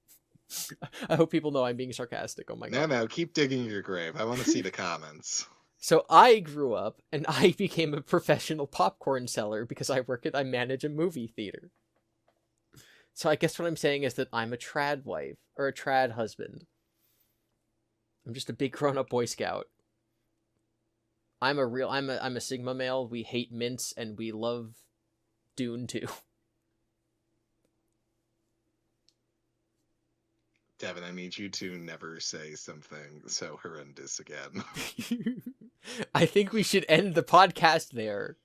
I hope people know I'm being sarcastic. Oh my god. No, keep digging your grave. I want to see the comments. So I grew up and I became a professional popcorn seller because I manage a movie theater. So I guess what I'm saying is that I'm a trad wife or a trad husband. I'm just a big grown-up Boy Scout. I'm a Sigma male. We hate mints and we love Dune too. Devin, I need you to never say something so horrendous again. I think we should end the podcast there.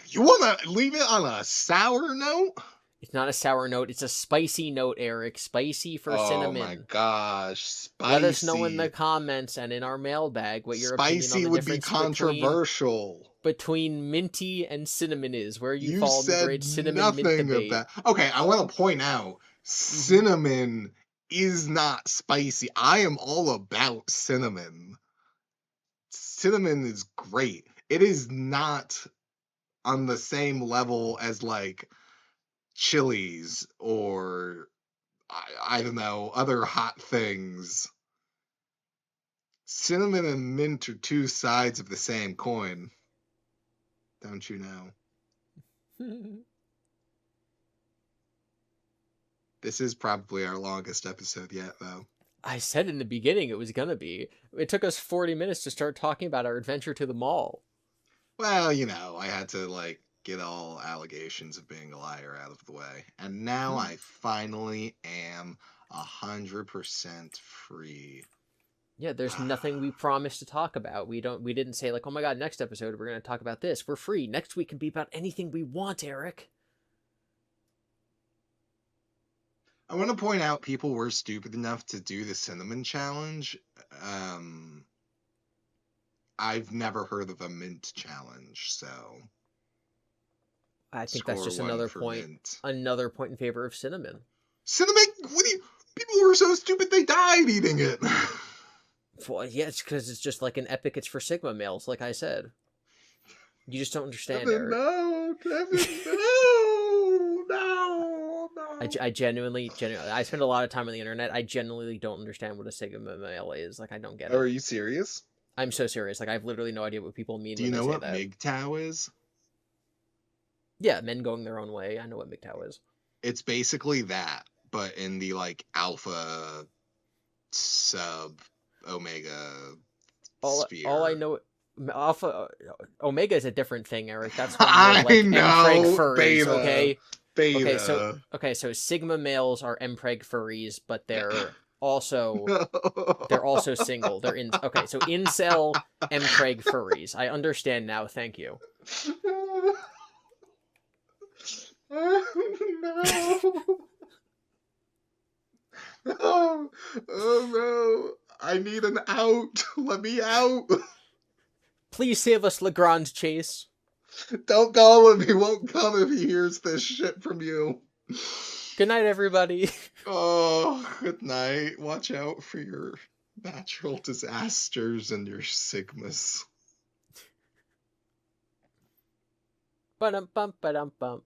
You want to leave it on a sour note? It's not a sour note. It's a spicy note, Eric. Spicy for cinnamon. Oh my gosh, spicy. Let us know in the comments and in our mailbag what your opinion on the would be controversial between minty and cinnamon is. Where you fall in the great cinnamon mint debate. Okay, I want to point out cinnamon is not spicy. I am all about cinnamon. Cinnamon is great. It is not on the same level as like chilies or I don't know, other hot things. Cinnamon and mint are two sides of the same coin. Don't you know? This is probably our longest episode yet, though. I said in the beginning it was gonna be. It took us 40 minutes to start talking about our adventure to the mall. Well, I had to, like, get all allegations of being a liar out of the way. And now I finally am 100% free. Yeah, there's nothing we promised to talk about. We didn't say like, "Oh my god, next episode we're going to talk about this." We're free. Next week can be about anything we want, Eric. I want to point out people were stupid enough to do the cinnamon challenge. Um, I've never heard of a mint challenge, so I think that's score just one for mint. another point in favor of cinnamon. Cinnamon? People were so stupid they died eating it. Well, yeah, it's because it's just like an epic. It's for Sigma males, like I said. You just don't understand, Kevin, Eric. no, Kevin, no, no. I genuinely, I spend a lot of time on the internet. I genuinely don't understand what a Sigma male is. Like, I don't get it. Are you serious? I'm so serious. Like, I have literally no idea what people mean Do when you they know say what that. MGTOW is? Yeah, men going their own way. I know what MGTOW is. It's basically that, but in the, like, alpha sub omega sphere. All I know, Alpha Omega is a different thing, Eric. That's when I you're like know, Mpreg furries, beta, okay? beta. Okay, so Sigma males are Mpreg furries, but they're also single. They're in okay, so incel Mpreg furries. I understand now. Thank you. No. Oh, oh no. I need an out. Let me out. Please save us, Legrand Chase. Don't call him. He won't come if he hears this shit from you. Good night, everybody. Oh, good night. Watch out for your natural disasters and your sigmas. Ba-dum-bum, ba-dum-bum.